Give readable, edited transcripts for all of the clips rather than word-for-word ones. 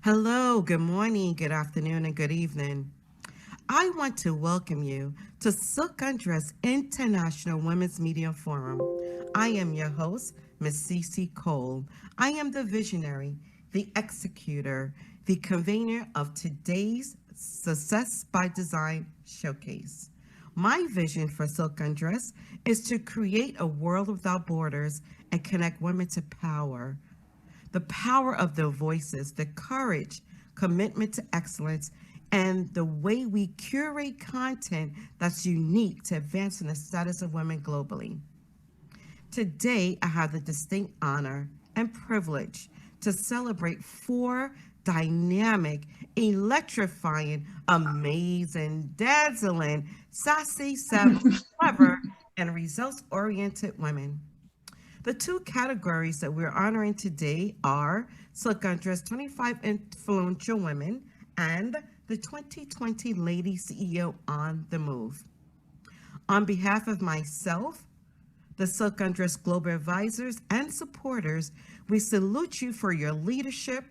Hello, good morning, good afternoon, and good evening. I want to welcome you to Silk Undress International Women's Media Forum. I am your host, Ms. Cece Cole. I am the visionary, the executor, the convener of today's Success by Design Showcase. My vision for Silk Undress is to create a world without borders and connect women to power, the power of their voices, the courage, commitment to excellence, and the way we curate content that's unique to advancing the status of women globally. Today, I have the distinct honor and privilege to celebrate four dynamic, electrifying, amazing, dazzling, sassy, savage, clever, and results oriented women. The two categories that we're honoring today are Silk Undress 25 Influential Women and the 2020 Lady CEO on the Move. On behalf of myself, the Silk Undress Global Advisors and supporters, we salute you for your leadership,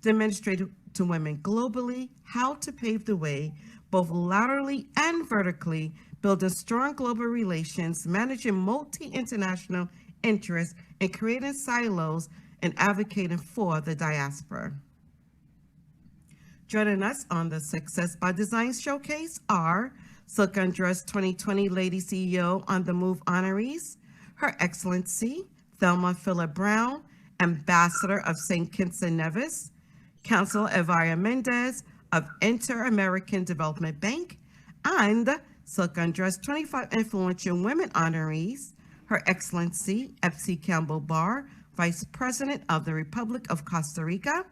demonstrated to women globally how to pave the way, both laterally and vertically, building strong global relations, managing multi-international interests, and creating silos and advocating for the diaspora. Joining us on the Success by Design Showcase are Silk Undress 2020 Lady CEO on the Move honorees, Her Excellency Thelma Phillips-Browne, Ambassador of St. Kitts and Nevis, Council Elvira Mendez of Inter-American Development Bank, and Silk Undress 25 Influential Women honorees, Her Excellency Epsy Campbell Barr, Vice President of the Republic of Costa Rica,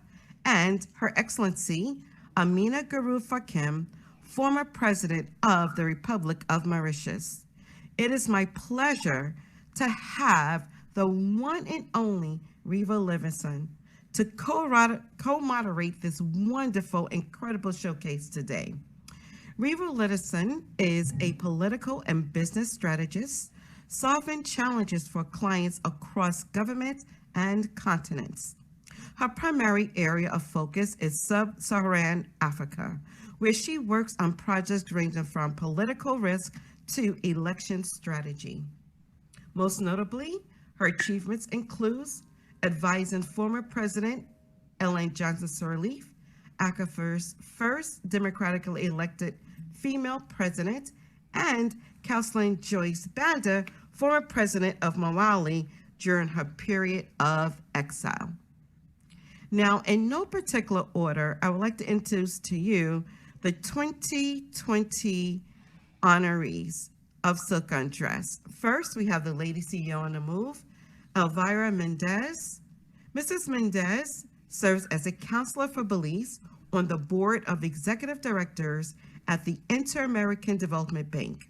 and Her Excellency Ameenah Gurib-Fakim, former President of the Republic of Mauritius. It is my pleasure to have the one and only Riva Livingston to co-moderate this wonderful, incredible showcase today. Riva Livingston is a political and business strategist, solving challenges for clients across governments and continents. Her primary area of focus is sub-Saharan Africa, where she works on projects ranging from political risk to election strategy. Most notably, her achievements include advising former President Ellen Johnson Sirleaf, Africa's first democratically elected female president, and counseling Joyce Banda, former president of Malawi, during her period of exile. Now, in no particular order, I would like to introduce to you the 2020 honorees of Silk Undress. First, we have the Lady CEO on the Move, Elvira Mendez. Mrs. Mendez serves as a counselor for Belize on the board of executive directors at the Inter-American Development Bank.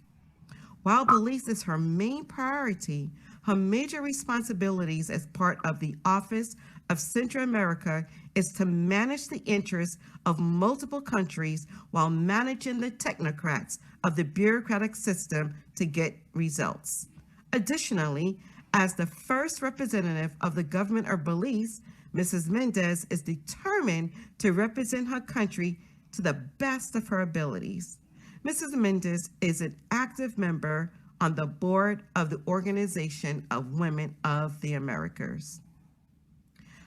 While Belize is her main priority, her major responsibilities as part of the Office of Central America is to manage the interests of multiple countries while managing the technocrats of the bureaucratic system to get results. Additionally, as the first representative of the government of Belize, Mrs. Mendez is determined to represent her country to the best of her abilities. Mrs. Mendez is an active member on the board of the Organization of Women of the Americas.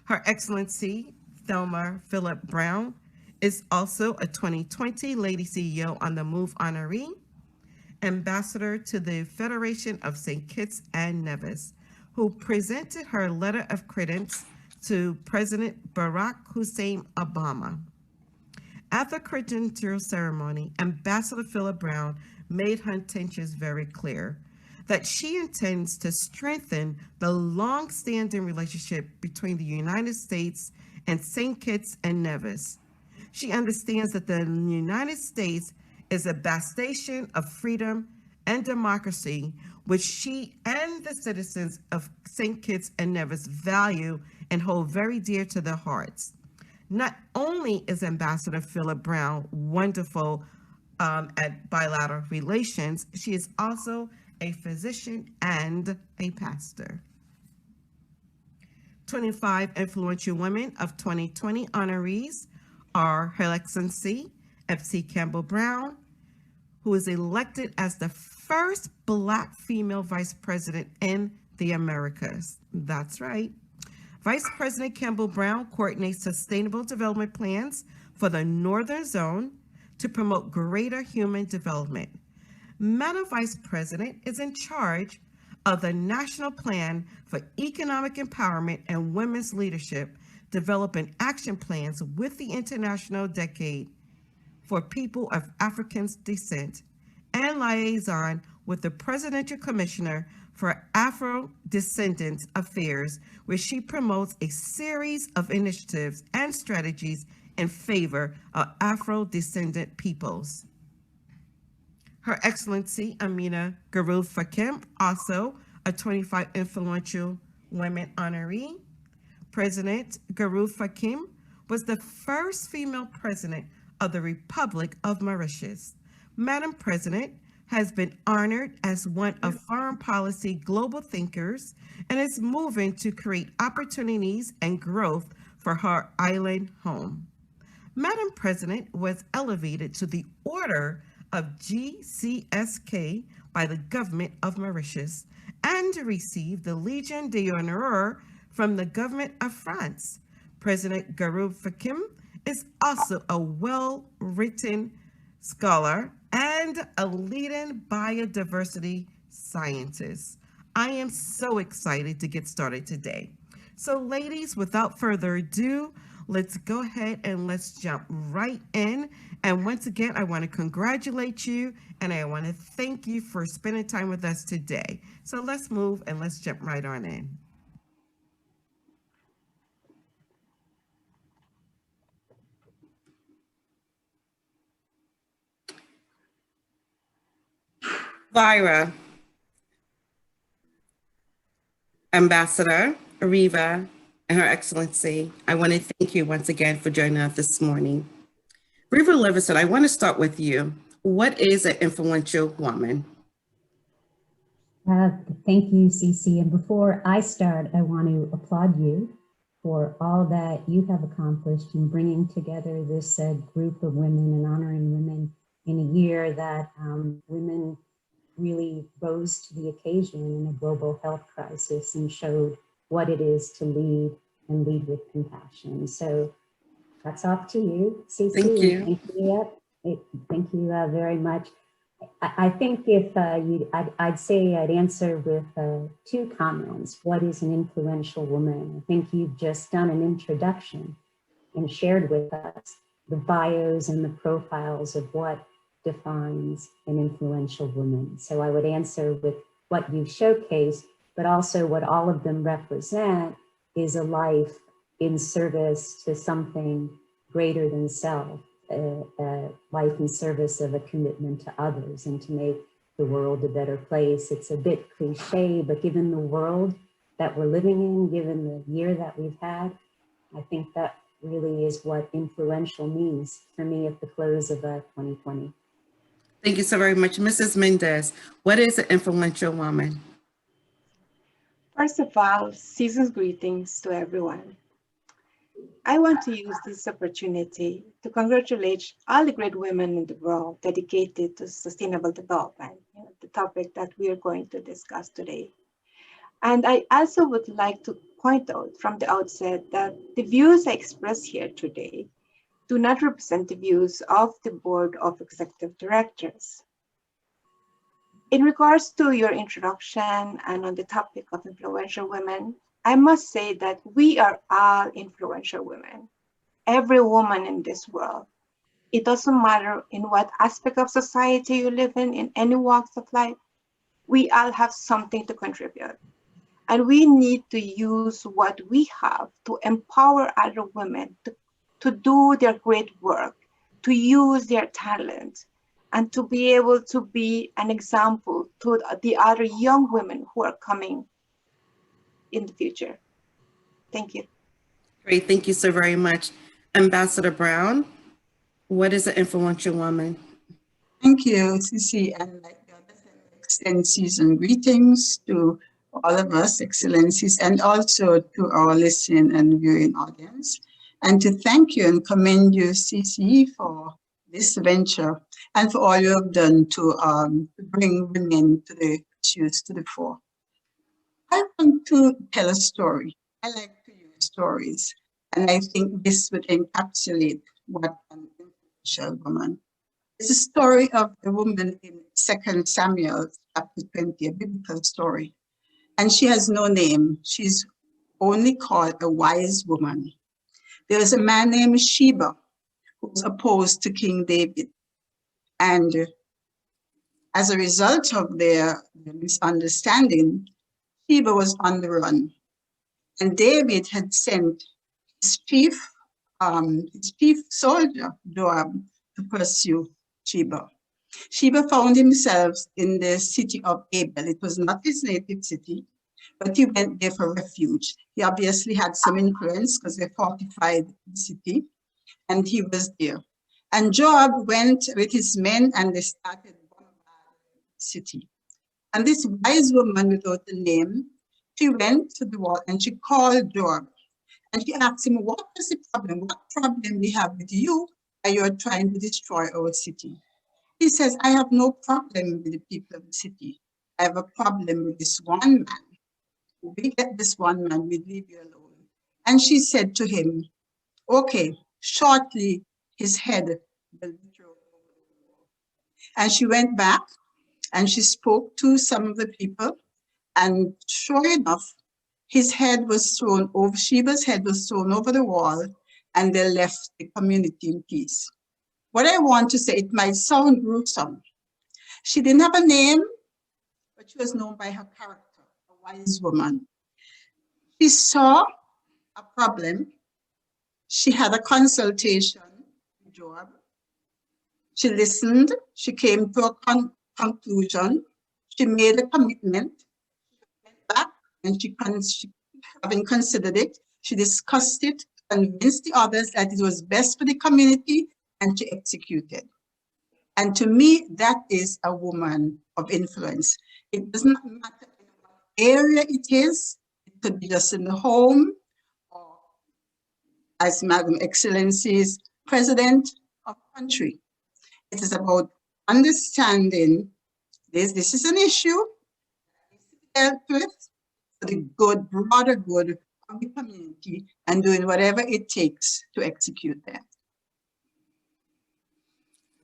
Her Excellency Thelma Phillips-Browne is also a 2020 Lady CEO on the Move honoree, ambassador to the Federation of St. Kitts and Nevis, who presented her letter of credence to President Barack Hussein Obama. At the credential ceremony, Ambassador Phillips-Browne made her intentions very clear that she intends to strengthen the long-standing relationship between the United States and St. Kitts and Nevis. She understands that the United States is a bastion of freedom and democracy, which she and the citizens of St. Kitts and Nevis value and hold very dear to their hearts. Not only is Ambassador Phillips-Browne wonderful at bilateral relations, she is also a physician and a pastor. 25 Influential Women of 2020 honorees are Her Excellency Epsy Campbell-Brown, who is elected as the first Black female vice president in the Americas. That's right. Vice President Campbell-Brown coordinates sustainable development plans for the Northern Zone to promote greater human development. Madam Vice President is in charge of the National Plan for Economic Empowerment and Women's Leadership, developing action plans with the International Decade for People of African Descent, and liaison with the Presidential Commissioner for Afro-Descendants Affairs, where she promotes a series of initiatives and strategies in favor of Afro-descendant peoples. Her Excellency Ameenah Gurib-Fakim, also a 25 Influential Women honoree. President Gurib-Fakim was the first female president of the Republic of Mauritius. Madam President has been honored as one of foreign policy global thinkers and is moving to create opportunities and growth for her island home. Madam President was elevated to the Order of GCSK by the government of Mauritius and received the Legion d'Honneur from the government of France. President Gurib-Fakim is also a well-written scholar and a leading biodiversity scientist. I am so excited to get started today. So ladies, without further ado, let's go ahead and let's jump right in. And once again, I want to congratulate you and I want to thank you for spending time with us today. So let's move and let's jump right on in. Elvira, Ambassador Riva, and Her Excellency, I want to thank you once again for joining us this morning. Riva Livingston, I want to start with you. What is an influential woman? Thank you, Cece. And before I start, I want to applaud you for all that you have accomplished in bringing together this group of women and honoring women in a year that women really rose to the occasion in a global health crisis and showed what it is to lead and lead with compassion. So that's off to you, Cece. Thank you. Thank you very much. I think if I'd say I'd answer with two comments. What is an influential woman? I think you've just done an introduction and shared with us the bios and the profiles of what defines an influential woman. So I would answer with what you've showcased, but also what all of them represent is a life in service to something greater than self, a life in service of a commitment to others and to make the world a better place. It's a bit cliche, but given the world that we're living in, given the year that we've had, I think that really is what influential means for me at the close of 2020. Thank you so very much. Mrs. Mendez, what is an influential woman? First of all, season's greetings to everyone. I want to use this opportunity to congratulate all the great women in the world dedicated to sustainable development, the topic that we are going to discuss today. And I also would like to point out from the outset that the views I express here today do not represent the views of the Board of Executive Directors. In regards to your introduction and on the topic of influential women, I must say that we are all influential women. Every woman in this world. It doesn't matter in what aspect of society you live in any walks of life, we all have something to contribute. And we need to use what we have to empower other women to do their great work, to use their talent, and to be able to be an example to the other young women who are coming in the future. Thank you. Great, thank you so very much. Ambassador Brown, what is an influential woman? Thank you, Cece, and extend season greetings to all of us, Excellencies, and also to our listening and viewing audience. And to thank you and commend you, CC, for this venture and for all you have done to bring women to the issues to the fore. I want to tell a story. I like to use stories, and I think this would encapsulate what an influential woman. It's a story of a woman in 2 Samuel chapter 20, a biblical story. And she has no name. She's only called a wise woman. There was a man named Sheba who was opposed to King David. And as a result of their misunderstanding, Sheba was on the run. And David had sent his chief soldier, Joab, to pursue Sheba. Sheba found himself in the city of Abel. It was not his native city, but he went there for refuge. He obviously had some influence because they fortified the city, and he was there. And Joab went with his men and they started bombarding the city. And this wise woman without a name, she went to the wall and she called Joab. And she asked him, what is the problem? What problem we have with you that you are trying to destroy our city? He says, I have no problem with the people of the city. I have a problem with this one man. If we get this one man, we leave you alone. And she said to him, okay, shortly his head will be thrown over the wall. And she went back and she spoke to some of the people. And sure enough, his head was thrown over, Sheba's head was thrown over the wall, and they left the community in peace. What I want to say, it might sound gruesome. She didn't have a name, but she was known by her character, a wise woman. She saw a problem. She had a consultation with Joab. She listened. She came to a conclusion. She made a commitment. She went back and she, having considered it, she discussed it, convinced the others that it was best for the community, and she executed. And to me, that is a woman of influence. It does not matter in what area it is. It could be just in the home, or as Madam Excellency's president of the country. It is about understanding this is an issue dealt with for the good, broader good of the community, and doing whatever it takes to execute that.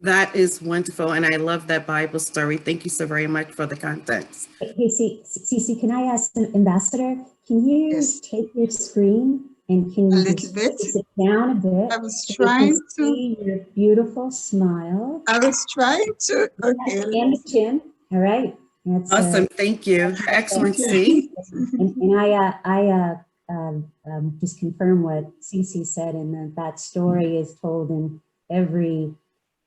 That is wonderful, and I love that Bible story. Thank you so very much for the context. Hey, Cece, can I ask Ambassador, can you take your screen and can you just sit down a bit? I was trying to see your beautiful smile. I was trying to. Okay. And the chin. All right. That's, awesome. Thank you, Her Excellency. And I just confirm what Cece said, and that story is told in every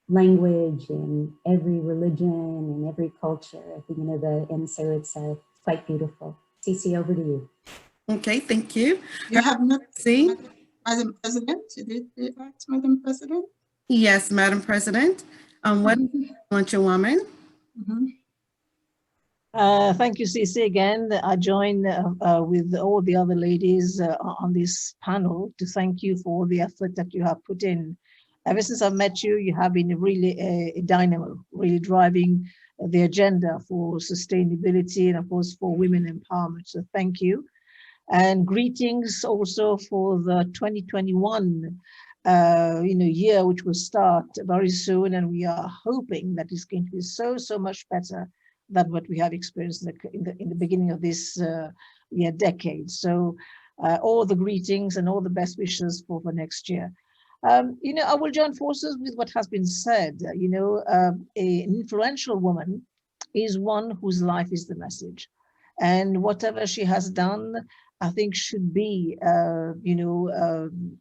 language and every religion and every culture. And so it's quite beautiful. Cece, over to you. Okay, thank you. You have not seen Madam President. Did you ask Madam President? Yes, Madam President. What influential woman? Thank you, Cece. Again, I join with all the other ladies on this panel to thank you for the effort that you have put in. Ever since I've met you, you have been really a dynamo, really driving the agenda for sustainability and, of course, for women empowerment. So thank you. And greetings also for the 2021 year, which will start very soon. And we are hoping that it's going to be so much better than what we have experienced in the beginning of this decade. So all the greetings and all the best wishes for next year. I will join forces with what has been said. An influential woman is one whose life is the message, and whatever she has done, I think should be,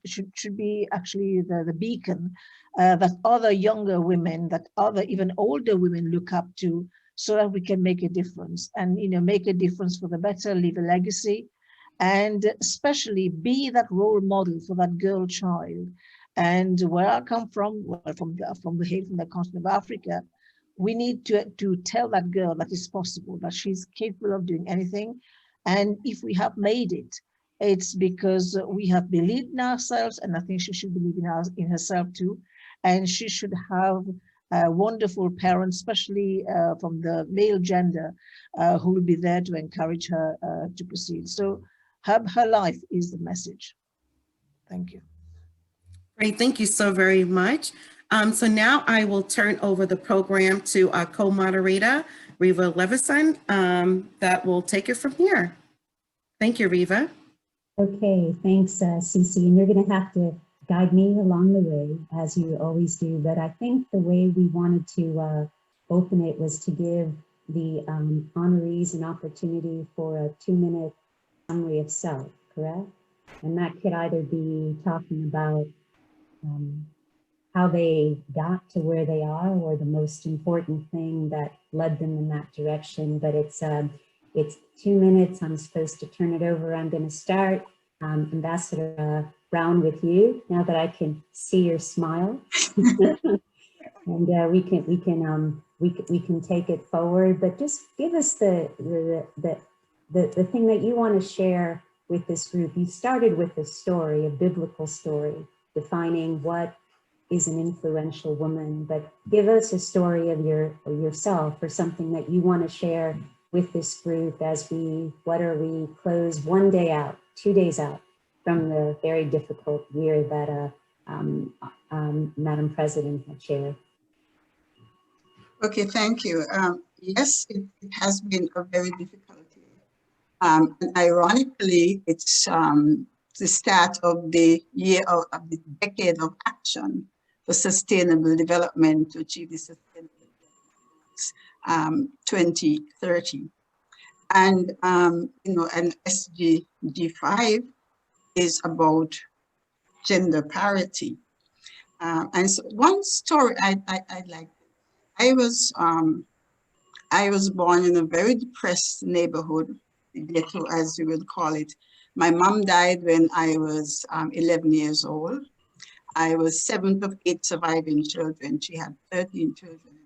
should be actually the beacon that other younger women, that other even older women look up to, so that we can make a difference and make a difference for the better, leave a legacy, and especially be that role model for that girl child. And where I come from, from the continent of Africa, we need to tell that girl that it's possible, that she's capable of doing anything, And if we have made it, it's because we have believed in ourselves, and I think she should believe in herself too. And she should have wonderful parents, especially from the male gender, who will be there to encourage her to proceed. So her life is the message. Thank you. Great, thank you so very much. So now I will turn over the program to our co-moderator, Riva Levison, that will take it from here. Thank you, Riva. Okay, thanks, Cece. And you're going to have to guide me along the way, as you always do. But I think the way we wanted to open it was to give the honorees an opportunity for a 2-minute summary of self, correct? And that could either be talking about how they got to where they are, or the most important thing that led them in that direction. But it's 2 minutes. I'm supposed to turn it over. I'm going to start, Ambassador Brown, with you, now that I can see your smile, and we can take it forward. But just give us the thing that you want to share with this group. You started with a story, a biblical story, defining what is an influential woman, but give us a story of yourself, or something that you want to share with this group as we close 1 day out, 2 days out from the very difficult year that Madam President had shared. Okay, thank you. Yes, it has been a very difficult year. And ironically, it's the start of the year of the decade of action for sustainable development to achieve the sustainable development goals, 2030. And, and SDG 5 is about gender parity. And so one story I'd like, I was born in a very depressed neighborhood, ghetto as you would call it. My mom died when I was 11 years old. I was 7th of 8 surviving children. She had 13 children.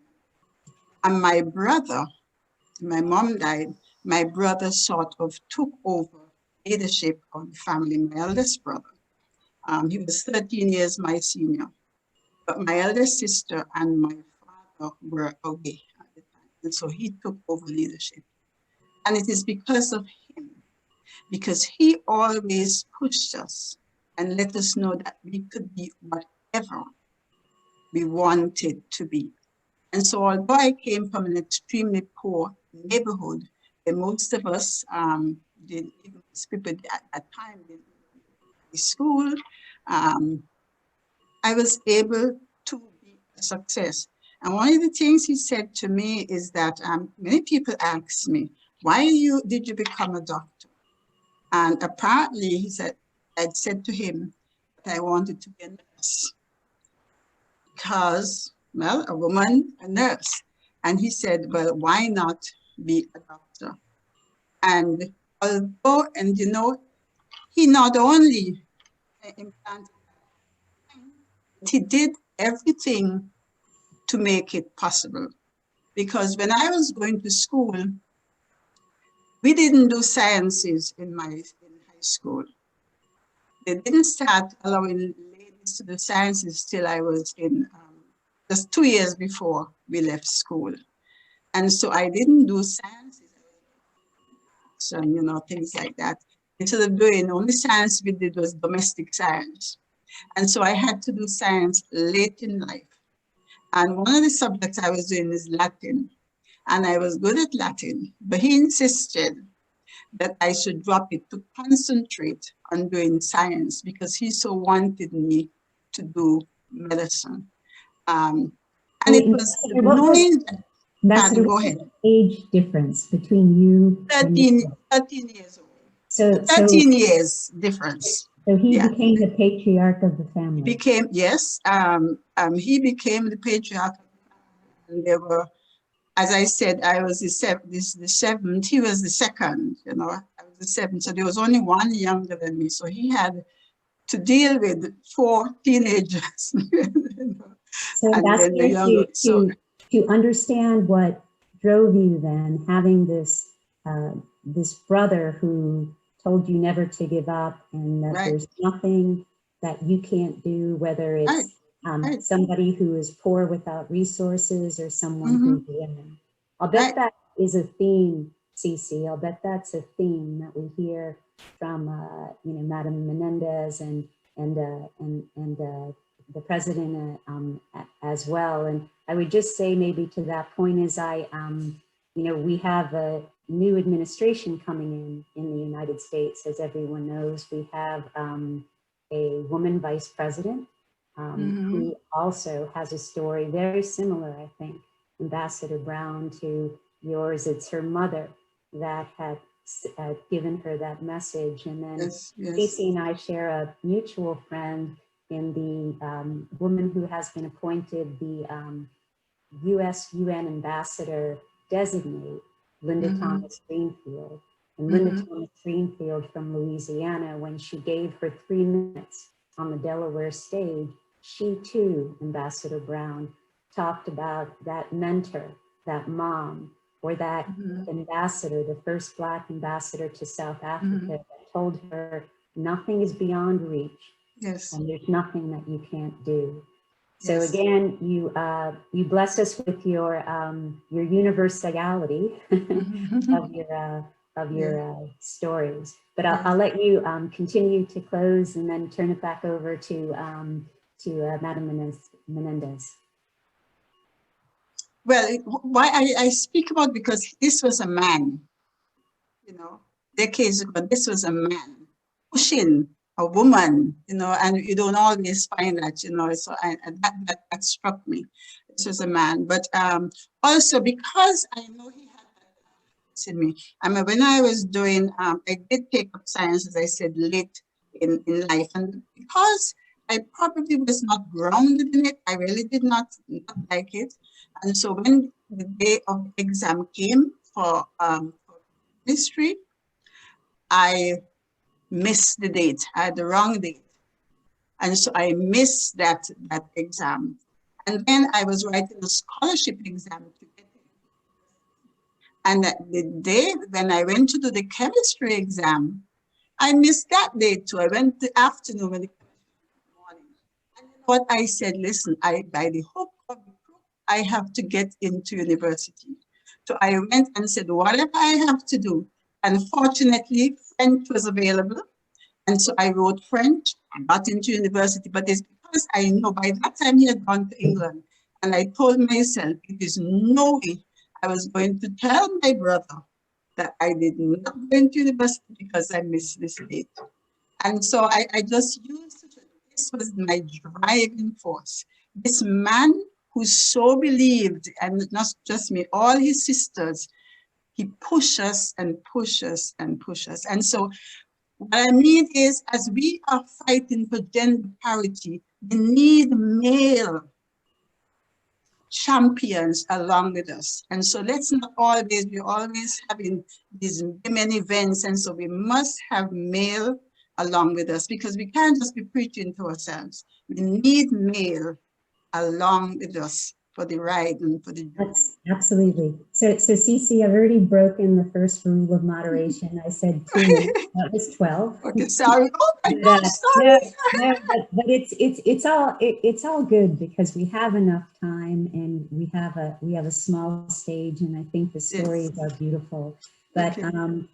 And my brother, my mom died, my brother sort of took over leadership of the family, my eldest brother. He was 13 years my senior. But my eldest sister and my father were away at the time. And so he took over leadership. And it is because of him, because he always pushed us and let us know that we could be whatever we wanted to be. And so although I came from an extremely poor neighborhood, and most of us didn't even people at that time didn't go to school, I was able to be a success. And one of the things he said to me is that many people ask me, why did you become a doctor? And apparently he said, I'd said to him that I wanted to be a nurse because, well, a woman, a nurse. And he said, well, why not be a doctor? And although, and you know, he not only implanted, he did everything to make it possible. Because when I was going to school, we didn't do sciences in high school. They didn't start allowing ladies to do sciences till I was in just 2 years before we left school. And so I didn't do sciences, so, you know, things like that. Instead of doing only science we did was domestic science. And so I had to do science late in life. And one of the subjects I was doing is Latin. And I was good at Latin, but he insisted that I should drop it to concentrate on doing science because he so wanted me to do medicine. And it was knowing that, go ahead. Age difference between you 13 years old. So 13 years difference. So he became the patriarch of the family. He became the patriarch of the family. And there were, as I said, I was the seventh, he was the second, you know, I was the seventh. So there was only one younger than me. So he had to deal with 4 teenagers. You know, so that's to understand what drove you then, having this this brother who told you never to give up and that Right. there's nothing that you can't do, whether Right. it's Right. somebody who is poor without resources or someone Mhm. who's women. I'll bet Right. that is a theme, Cece. I'll bet that's a theme that we hear from, you know, Madam Mendez and the president as well. And I would just say maybe to that point is you know, we have a new administration coming in the United States. As everyone knows, we have a woman vice president who also has a story very similar, I think, Ambassador Brown, to yours. It's her mother that had given her that message. And then Yes. Yes. Cece and I share a mutual friend in the woman who has been appointed the US UN ambassador designate, Linda Thomas Greenfield. And Linda Thomas Greenfield from Louisiana, when she gave her 3 minutes on the Delaware stage, she too, Ambassador Brown, talked about that mentor, that mom, or that ambassador, the first Black ambassador to South Africa, that told her nothing is beyond reach. Yes. And there's nothing that you can't do. So Yes. again, you bless us with your universality of your stories. But I'll let you continue to close and then turn it back over to Madam Mendez. Well, why I speak about, because this was a man, you know, decades ago, this was a man pushing a woman, you know, and you don't always find that, you know, so that struck me. This was a man, but also because I know he had that in me. I mean, when I was doing, I did take up science, as I said, late in life, and because I probably was not grounded in it, I really did not like it. And so when the day of the exam came for history, I missed the date. I had the wrong date. And so I missed that exam. And then I was writing a scholarship exam to get it. And the day when I went to do the chemistry exam, I missed that day too. I went the afternoon when the morning. And you know what I said? Listen, by the hook of the crook, I have to get into university. So I went and said, whatever I have to do. Unfortunately, French was available. And so I wrote French, got into university, but it's because I know by that time he had gone to England. And I told myself, it is no way I was going to tell my brother that I did not go into university because I missed this date. And so I just used it. This was my driving force. This man who so believed, and not just me, all his sisters, he pushed us and pushed us and pushed us. And so what I mean is, as we are fighting for gender parity, we need male champions along with us. And so let's not always, we're always having these women events, and so we must have male along with us, because we can't just be preaching to ourselves. We need male along with us for the ride and for the journey. That's absolutely. So Cece, I've already broken the first rule of moderation. I said 2 minutes. That was 12. Okay, sorry. Oh my God, sorry. No, but it's all good, because we have enough time and we have a small stage, and I think the stories are beautiful. But Okay.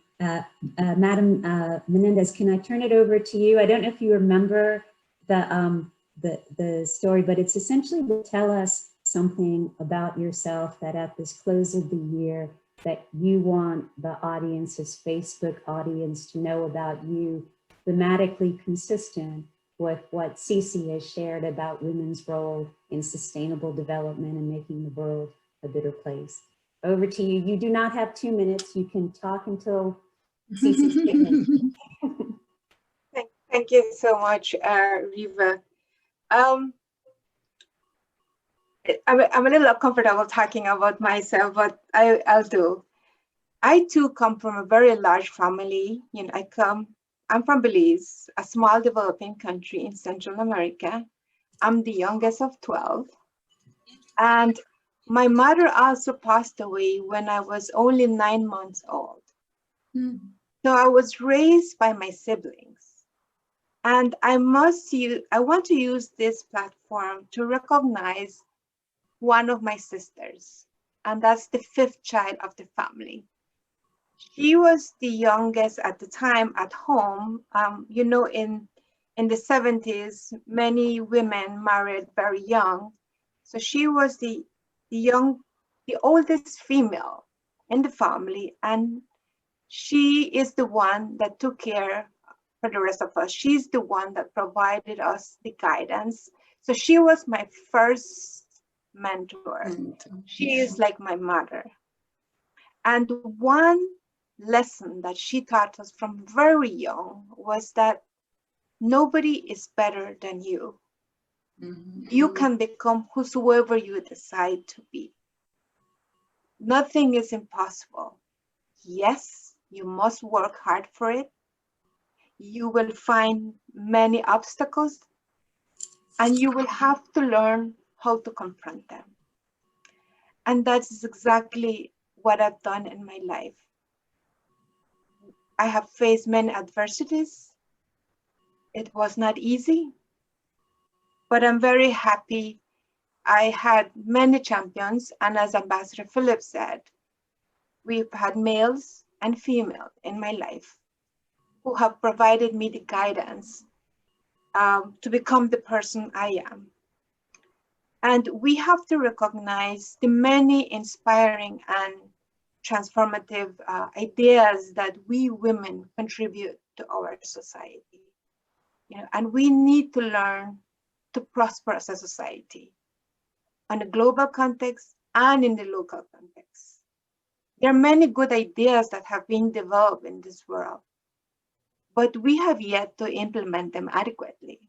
Madam Mendez, can I turn it over to you? I don't know if you remember the story, but it's essentially to tell us something about yourself that at this close of the year that you want the audience, this Facebook audience, to know about you, thematically consistent with what Cece has shared about women's role in sustainable development and making the world a better place. Over to you. You do not have 2 minutes. You can talk until Cece's finished. Thank you so much, Riva. I'm a little uncomfortable talking about myself, but I'll do. I too come from a very large family. You know, I'm from Belize, a small developing country in Central America. I'm the youngest of 12. And my mother also passed away when I was only 9 months old. So I was raised by my siblings. And I want to use this platform to recognize one of my sisters, and that's the fifth child of the family. She was the youngest at the time at home. You know, in the 70s, many women married very young. So she was the oldest female in the family, and she is the one that took care for the rest of us. She's the one that provided us the guidance. So she was my first mentor. She is like my mother. And one lesson that she taught us from very young was that nobody is better than you. You can become whosoever you decide to be. Nothing is impossible. Yes, you must work hard for it. You will find many obstacles, and you will have to learn how to confront them. And that's exactly what I've done in my life. I have faced many adversities. It was not easy, but I'm very happy. I had many champions, and as Ambassador Philip said, we've had males and females in my life who have provided me the guidance to become the person I am. And we have to recognize the many inspiring and transformative ideas that we women contribute to our society. You know, and we need to learn to prosper as a society on a global context and in the local context. There are many good ideas that have been developed in this world, but we have yet to implement them adequately.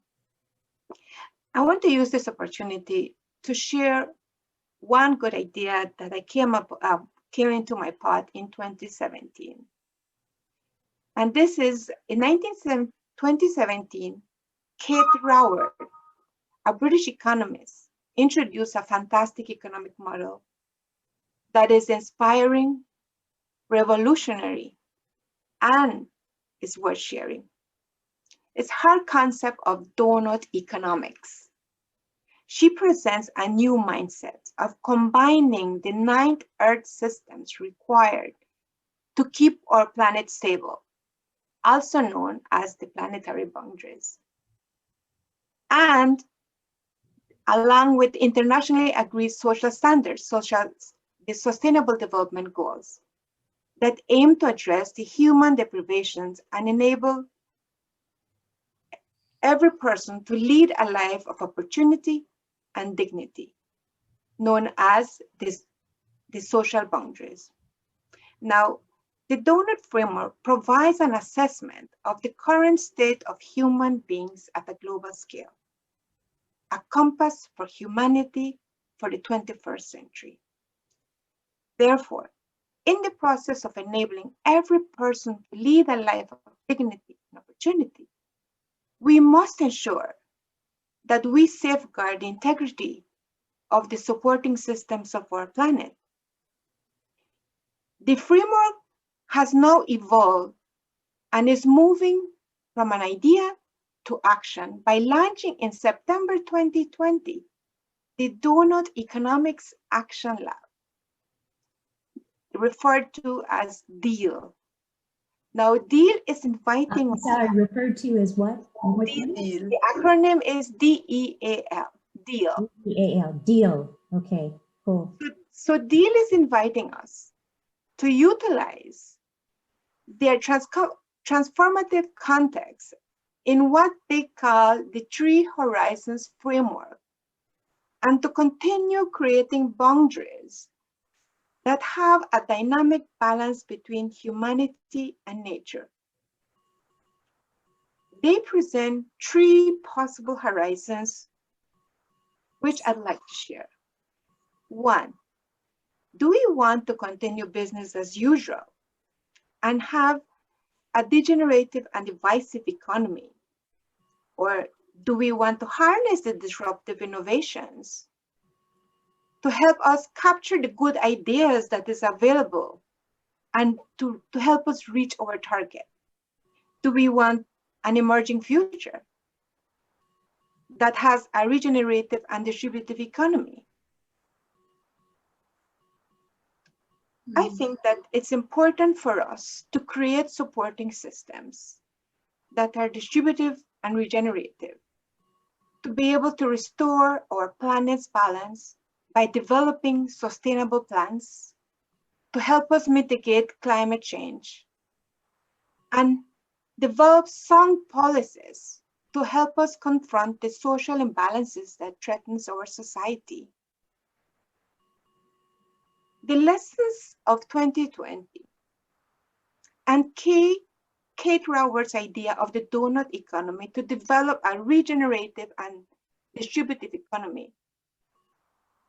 I want to use this opportunity to share one good idea that I came into my pot in 2017. And this is in 2017, Kate Raworth, a British economist, introduced a fantastic economic model that is inspiring, revolutionary, and is worth sharing. It's her concept of donut economics. She presents a new mindset of combining the 9 Earth systems required to keep our planet stable, also known as the planetary boundaries. And along with internationally agreed social standards, such as the Sustainable Development Goals, that aim to address the human deprivations and enable every person to lead a life of opportunity and dignity, known as the social boundaries. Now, the donut framework provides an assessment of the current state of human beings at a global scale, a compass for humanity for the 21st century. Therefore, in the process of enabling every person to lead a life of dignity and opportunity, we must ensure that we safeguard the integrity of the supporting systems of our planet. The framework has now evolved and is moving from an idea to action by launching in September 2020 the Donut Economics Action Lab, referred to as DEAL. Now, DEAL is inviting. I'm sorry, referred to as what? The acronym is DEAL, DEAL. DEAL, deal. Okay, cool. So DEAL is inviting us to utilize their transformative context in what they call the 3 Horizons framework, and to continue creating boundaries that have a dynamic balance between humanity and nature. They present 3 possible horizons, which I'd like to share. 1, do we want to continue business as usual and have a degenerative and divisive economy? Or do we want to harness the disruptive innovations to help us capture the good ideas that is available and to help us reach our target? Do we want an emerging future that has a regenerative and distributive economy? I think that it's important for us to create supporting systems that are distributive and regenerative, to be able to restore our planet's balance by developing sustainable plans to help us mitigate climate change and develop sound policies to help us confront the social imbalances that threatens our society. The lessons of 2020 and Kate Raworth's idea of the donut economy to develop a regenerative and distributive economy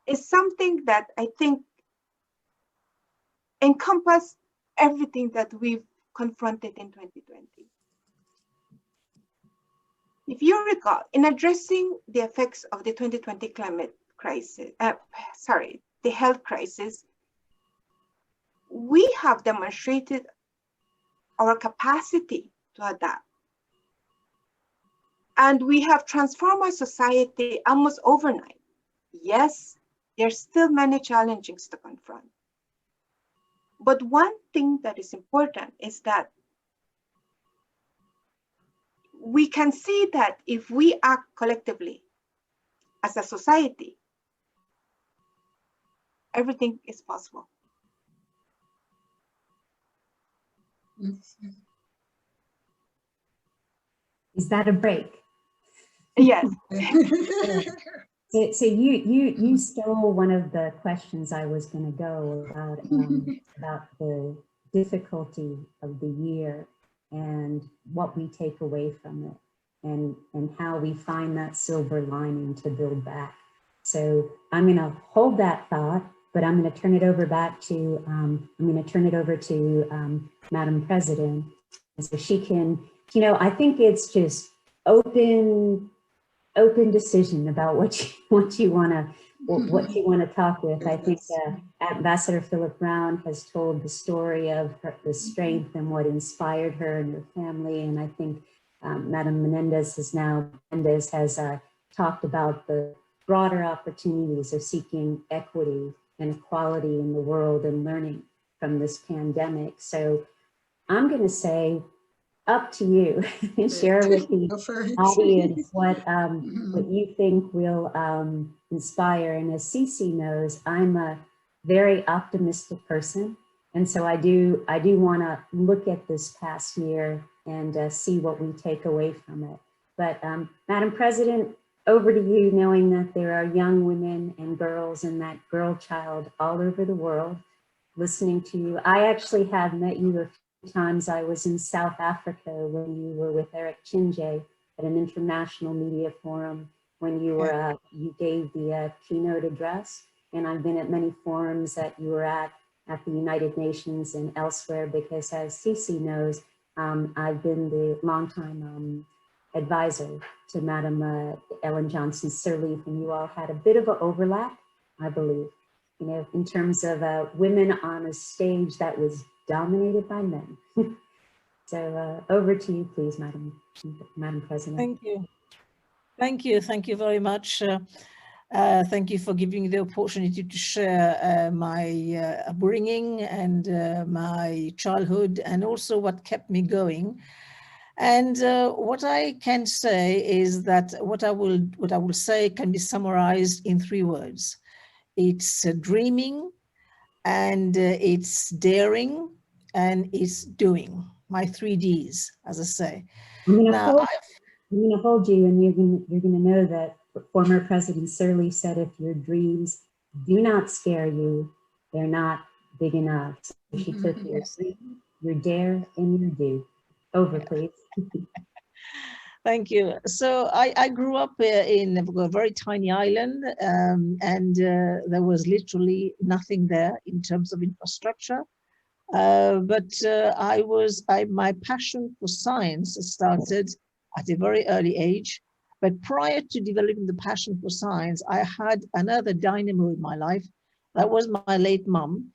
is something that I think encompasses everything that we've confronted in 2020. If you recall, in addressing the effects of the 2020 climate crisis, the health crisis, we have demonstrated our capacity to adapt. And we have transformed our society almost overnight. Yes, there's still many challenges to confront. But one thing that is important is that we can see that if we act collectively as a society, everything is possible. Is that a break? Yes. So you stole one of the questions I was going to go about the difficulty of the year and what we take away from it and how we find that silver lining to build back. So I'm going to hold that thought, but I'm going to turn it over back to Madam President, so she can, I think it's just open decision about what you want to talk with. I think Ambassador Phillips-Browne has told the story of the strength and what inspired her and her family, and I think Madam Mendez has talked about the broader opportunities of seeking equity and equality in the world and learning from this pandemic. So I'm going to say, up to you. Share with the audience what you think will inspire. And as Cece knows, I'm a very optimistic person, and so I do want to look at this past year and see what we take away from it. But Madam President, over to you, knowing that there are young women and girls and that girl child all over the world listening to you. I actually have met you a few times. I was in South Africa when you were with Eric Chinje at an international media forum when you were you gave the keynote address, and I've been at many forums that you were at the United Nations and elsewhere, because as Cece knows, I've been the longtime advisor to Madam Ellen Johnson Sirleaf, and you all had a bit of an overlap, I believe, in terms of women on a stage that was dominated by men. So over to you, please, Madam President. Thank you. Thank you very much. Thank you for giving me the opportunity to share my upbringing and my childhood, and also what kept me going. And what I can say is that what I will say can be summarized in 3 words. It's dreaming, and it's daring, and it's doing. My 3 Ds, as I say. I'm going to hold you, and you're going to know that former President Sirleaf said, if your dreams do not scare you, they're not big enough. So she took your dream, your dare, and your do. Over, please. Thank you. So I grew up in a very tiny island, and there was literally nothing there in terms of infrastructure. But my passion for science started at a very early age. But prior to developing the passion for science, I had another dynamo in my life. That was my late mum.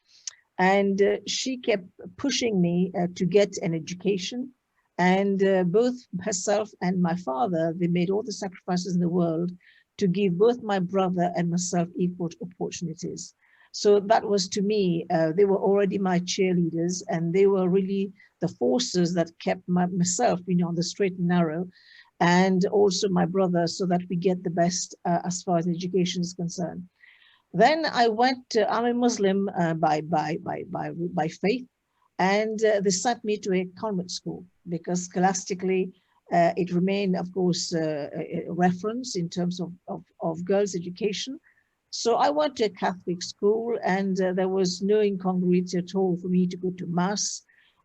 And she kept pushing me to get an education. And both herself and my father, they made all the sacrifices in the world to give both my brother and myself equal opportunities. So that was, to me, they were already my cheerleaders, and they were really the forces that kept myself, on the straight and narrow, and also my brother, so that we get the best as far as education is concerned. Then I went to, I'm a Muslim by faith, and they sent me to a convent school because scholastically it remained, of course, a reference in terms of girls' education. So I went to a Catholic school, and there was no incongruity at all for me to go to Mass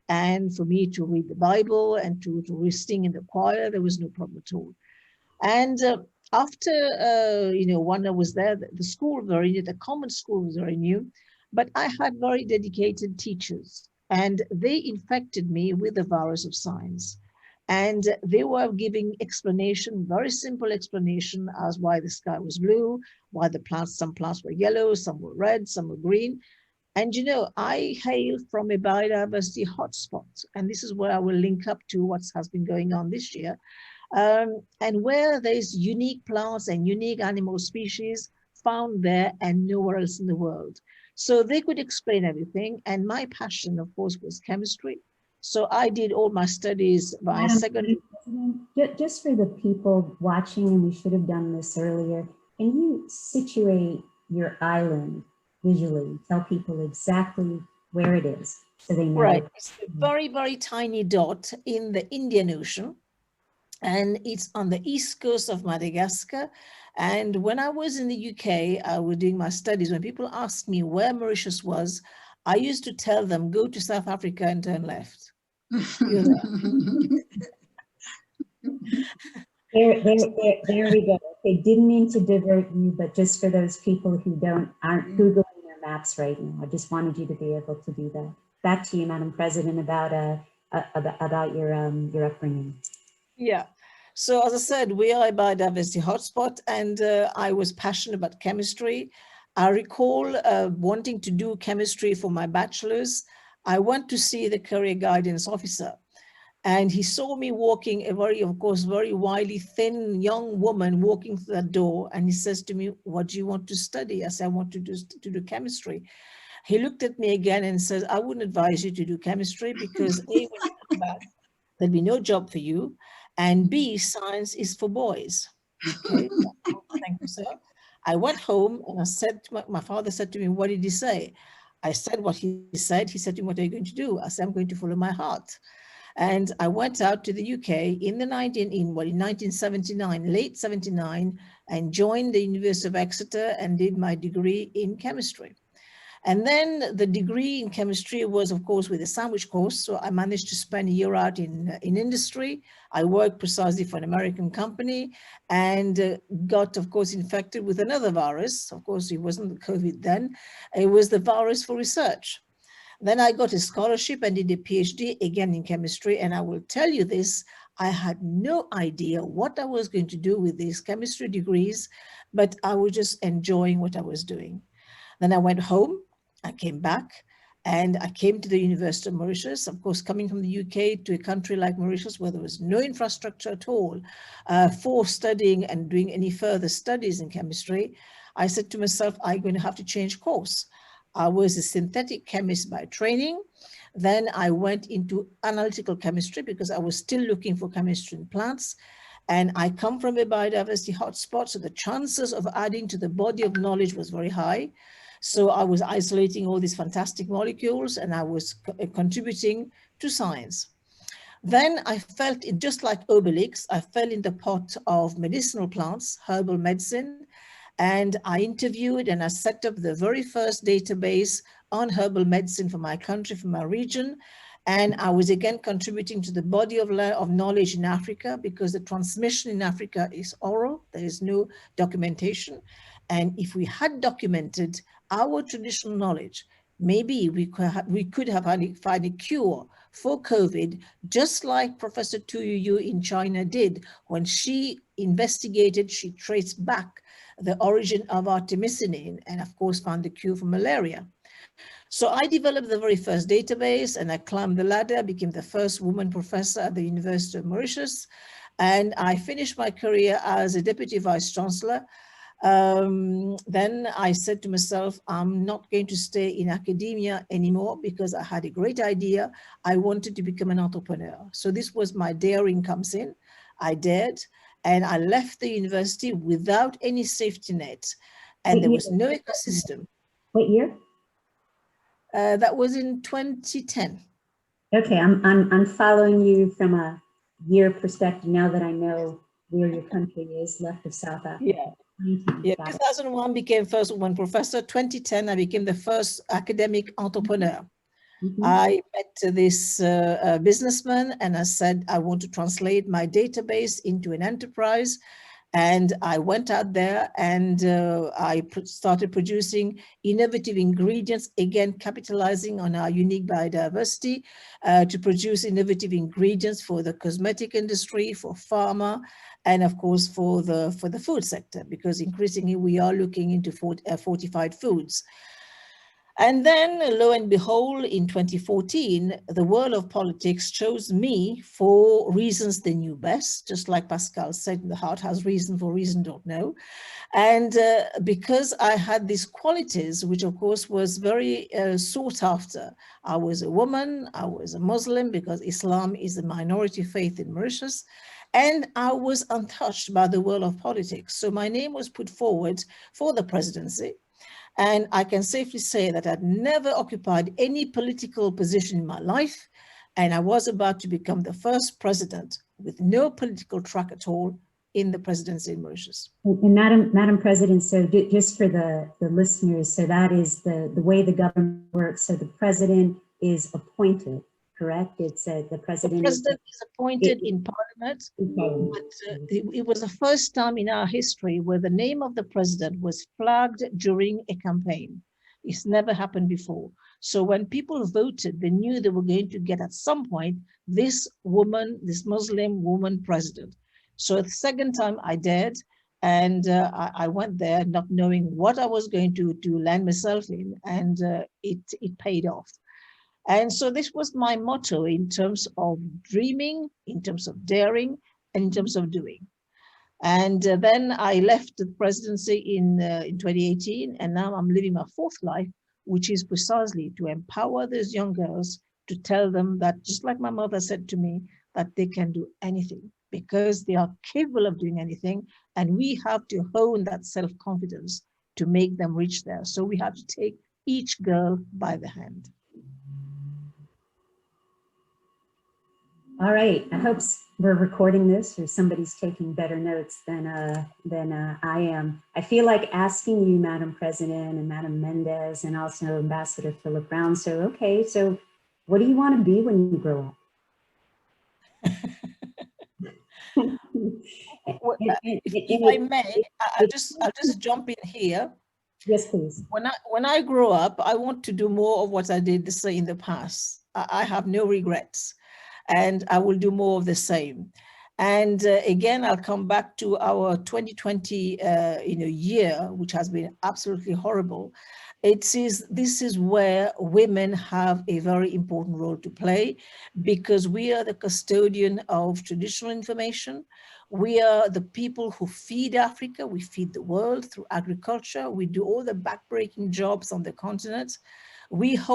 and for me to read the Bible and to sing in the choir. There was no problem at all. And after, when I was there, the school was very new, the common school was very new, but I had very dedicated teachers, and they infected me with the virus of science. And they were giving explanation, very simple explanation as why the sky was blue, why some plants were yellow, some were red, some were green. And I hail from a biodiversity hotspot, and this is where I will link up to what has been going on this year. And where there's unique plants and unique animal species found there and nowhere else in the world. So they could explain everything. And my passion, of course, was chemistry. So I did all my studies by secondary. Just for the people watching, and we should have done this earlier, can you situate your island visually? Tell people exactly where it is so they know. Right. It's a very, very tiny dot in the Indian Ocean. And it's on the east coast of Madagascar. And when I was in the UK, I was doing my studies. When people asked me where Mauritius was, I used to tell them, go to South Africa and turn left. You're there. There we go. Okay, didn't mean to divert you, but just for those people who aren't Googling their maps right now, I just wanted you to be able to do that. Back to you, Madam President, about your upbringing. Yeah. So as I said, we are a biodiversity hotspot, and I was passionate about chemistry. I recall wanting to do chemistry for my bachelor's. I went to see the career guidance officer, and he saw me walking, of course, very wily, thin young woman walking through that door. And he says to me, what do you want to study? I said, I want to do chemistry. He looked at me again and says, I wouldn't advise you to do chemistry because A, when you come back, there'll be no job for you. And B, science is for boys. Okay, thank you, sir. I went home and I said, my father said to me, what did he say? I said what he said. He said to me, what are you going to do? I said, I'm going to follow my heart. And I went out to the UK in 1979, late 79, and joined the University of Exeter and did my degree in chemistry. And then the degree in chemistry was, of course, with a sandwich course. So I managed to spend a year out in industry. I worked precisely for an American company and got, of course, infected with another virus. Of course, it wasn't COVID then. It was the virus for research. Then I got a scholarship and did a PhD, again in chemistry. And I will tell you this, I had no idea what I was going to do with these chemistry degrees, but I was just enjoying what I was doing. Then I went home. I came back and I came to the University of Mauritius, of course, coming from the UK to a country like Mauritius where there was no infrastructure at all for studying and doing any further studies in chemistry. I said to myself, I'm going to have to change course. I was a synthetic chemist by training. Then I went into analytical chemistry because I was still looking for chemistry in plants. And I come from a biodiversity hotspot, so the chances of adding to the body of knowledge was very high. So I was isolating all these fantastic molecules and I was contributing to science. Then I felt, just like Obelix, I fell in the pot of medicinal plants, herbal medicine, and I interviewed and I set up the very first database on herbal medicine for my country, for my region. And I was again contributing to the body of knowledge in Africa because the transmission in Africa is oral. There is no documentation. And if we had documented our traditional knowledge, maybe we could have found a cure for COVID, just like Professor Tu Yu in China did when she investigated, she traced back the origin of artemisinin and of course found the cure for malaria. So I developed the very first database, and I climbed the ladder, became the first woman professor at the University of Mauritius. And I finished my career as a deputy vice chancellor. Then I said to myself, I'm not going to stay in academia anymore because I had a great idea. I wanted to become an entrepreneur. So this was my daring comes in. I dared, and I left the university without any safety net, and there was no ecosystem. What year? That was in 2010. Okay, I'm following you from a year perspective now that I know where your country is left of South Africa. Yeah. Yeah, 2001 became first woman professor. 2010, I became the first academic entrepreneur. I met this businessman, and I said, I want to translate my database into an enterprise. And I went out there and I started producing innovative ingredients, again, capitalizing on our unique biodiversity to produce innovative ingredients for the cosmetic industry, for pharma, and of course for the food sector, because increasingly we are looking into fortified foods. And then, lo and behold, in 2014, the world of politics chose me for reasons they knew best, just like Pascal said, the heart has reason for reason don't know. And because I had these qualities, which of course was very sought after. I was a woman, I was a Muslim, because Islam is a minority faith in Mauritius, and I was untouched by the world of politics. So my name was put forward for the presidency. And I can safely say that I'd never occupied any political position in my life. And I was about to become the first president with no political track at all in the presidency in Mauritius. And Madam President, so just for the listeners, so that is the way the government works. So the president is appointed, correct? It's the president. The president is appointed in parliament, but it was the first time in our history where the name of the president was flagged during a campaign. It's never happened before. So when people voted, they knew they were going to get at some point this woman, this Muslim woman president. So the second time I dared, and I went there not knowing what I was going to land myself in, and it paid off. And so this was my motto in terms of dreaming, in terms of daring, and in terms of doing. And then I left the presidency in 2018, and now I'm living my fourth life, which is precisely to empower those young girls, to tell them that, just like my mother said to me, that they can do anything because they are capable of doing anything. And we have to hone that self-confidence to make them reach there. So we have to take each girl by the hand. All right, I hope we're recording this or somebody's taking better notes than I am. I feel like asking you, Madam President, and Madam Mendez, and also Ambassador Philip-Browne. So, okay, so what do you want to be when you grow up? If I may, I'll just jump in here. Yes, please. When I grow up, I want to do more of what I did in the past. I have no regrets, and I will do more of the same. And again, I'll come back to our 2020 year, which has been absolutely horrible. This is where women have a very important role to play, because we are the custodian of traditional information. We are the people who feed Africa. We feed the world through agriculture. We do all the backbreaking jobs on the continent. We have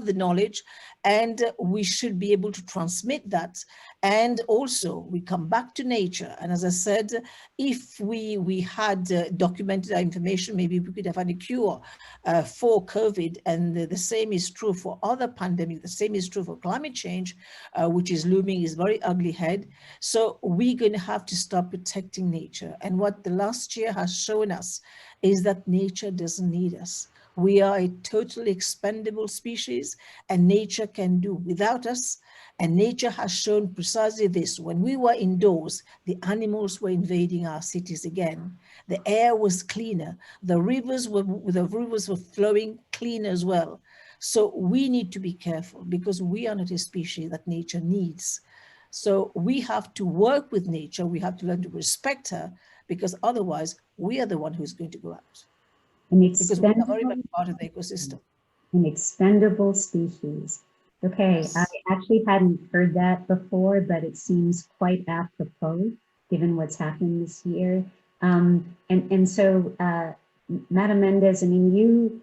the knowledge, and we should be able to transmit that. And also we come back to nature. And as I said, if we had documented our information, maybe we could have had a cure for COVID. And the same is true for other pandemics. The same is true for climate change, which is looming, is very ugly head. So we're going to have to start protecting nature. And what the last year has shown us is that nature doesn't need us. We are a totally expendable species, and nature can do without us. And nature has shown precisely this. When we were indoors, the animals were invading our cities again. The air was cleaner. The rivers were flowing clean as well. So we need to be careful, because we are not a species that nature needs. So we have to work with nature. We have to learn to respect her, because otherwise we are the one who's going to go out. An because we are very expendable, much part of the ecosystem. an expendable species. Okay, Yes. I actually hadn't heard that before, but it seems quite apropos given what's happened this year. And so, Madam Mendez, I mean,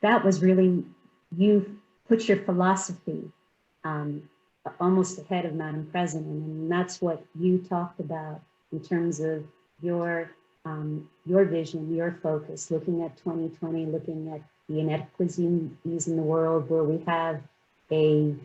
that was really, you put your philosophy almost ahead of Madam President, and that's what you talked about in terms of your vision, your focus, looking at 2020, looking at the inequities in the world where we have a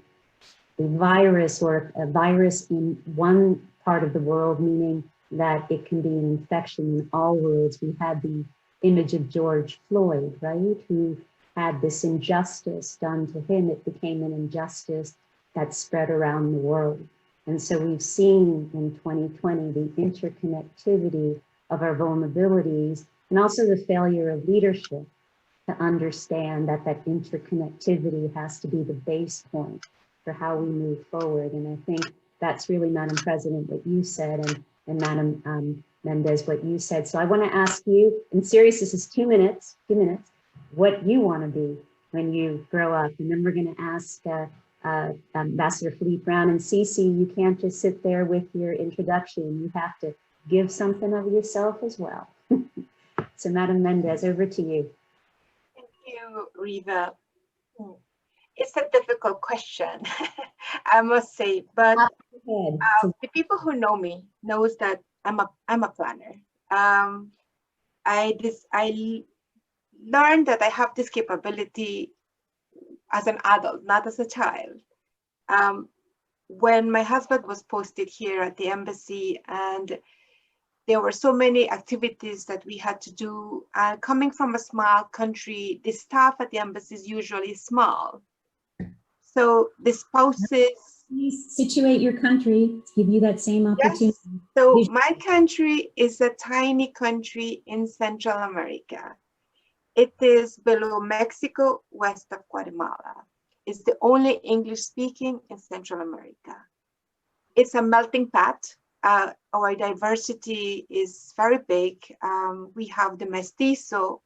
virus or a virus in one part of the world, meaning that it can be an infection in all worlds. We had the image of George Floyd, right, who had this injustice done to him. It became an injustice that spread around the world. And so we've seen in 2020 the interconnectivity of our vulnerabilities and also the failure of leadership to understand that that interconnectivity has to be the base point for how we move forward. And I think that's really, Madam President, what you said, and Madam Mendez, what you said. So I want to ask you, and serious, this is 2 minutes, what you want to be when you grow up. And then we're going to ask Ambassador Phillips-Browne and Cece, you can't just sit there with your introduction. You have to give something of yourself as well. So Madam Mendez, over to you. Thank you, Riva. It's a difficult question, I must say, but the people who know me knows that I'm a planner. I learned that I have this capability as an adult, not as a child. When my husband was posted here at the embassy, and there were so many activities that we had to do, coming from a small country, the staff at the embassy is usually small. So the spouses. Please situate your country, give you that same opportunity. Yes. So my country is a tiny country in Central America. It is below Mexico, west of Guatemala. It's the only English speaking in Central America. It's a melting pot. Our diversity is very big. We have the mestizo,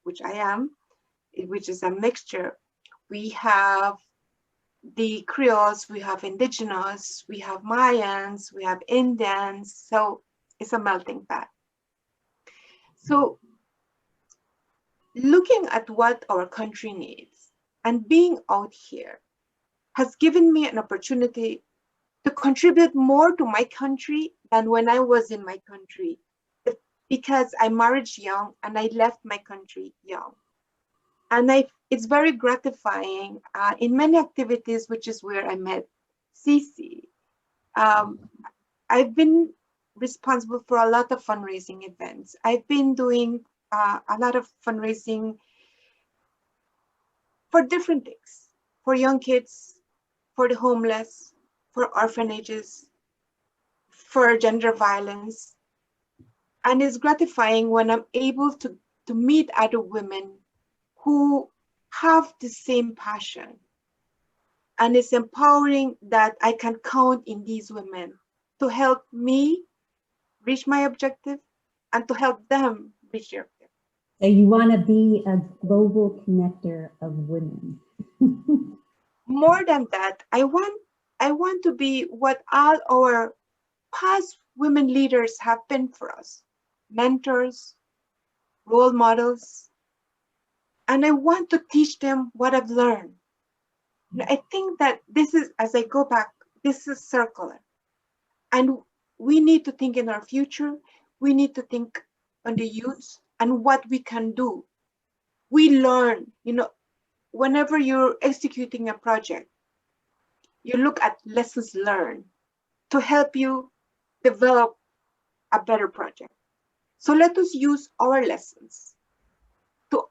which I am, which is a mixture. We have the Creoles, we have indigenous, we have Mayans, we have Indians. So it's a melting pot. So looking at what our country needs and being out here has given me an opportunity to contribute more to my country than when I was in my country, because I married young and I left my country young. And it's very gratifying in many activities, which is where I met Cece. I've been responsible for a lot of fundraising events. I've been doing a lot of fundraising for different things, for young kids, for the homeless, for orphanages, for gender violence. And it's gratifying when I'm able to meet other women who have the same passion. And it's empowering that I can count in these women to help me reach my objective and to help them reach their objective. So you want to be a global connector of women. More than that, I want to be what all our past women leaders have been for us, mentors, role models, and I want to teach them what I've learned. I think that this is, as I go back, this is circular. And we need to think in our future. We need to think on the youth and what we can do. We learn, whenever you're executing a project, you look at lessons learned to help you develop a better project. So let us use our lessons to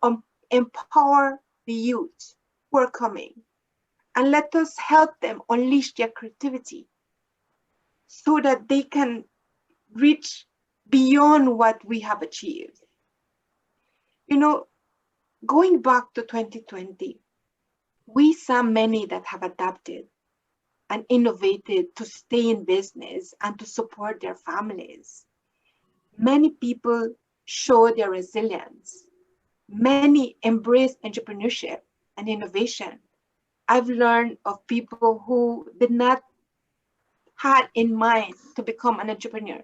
empower the youth who are coming, and let us help them unleash their creativity so that they can reach beyond what we have achieved. Going back to 2020, we saw many that have adapted and innovated to stay in business and to support their families. Many people show their resilience. many embrace entrepreneurship and innovation. I've learned of people who did not had in mind to become an entrepreneur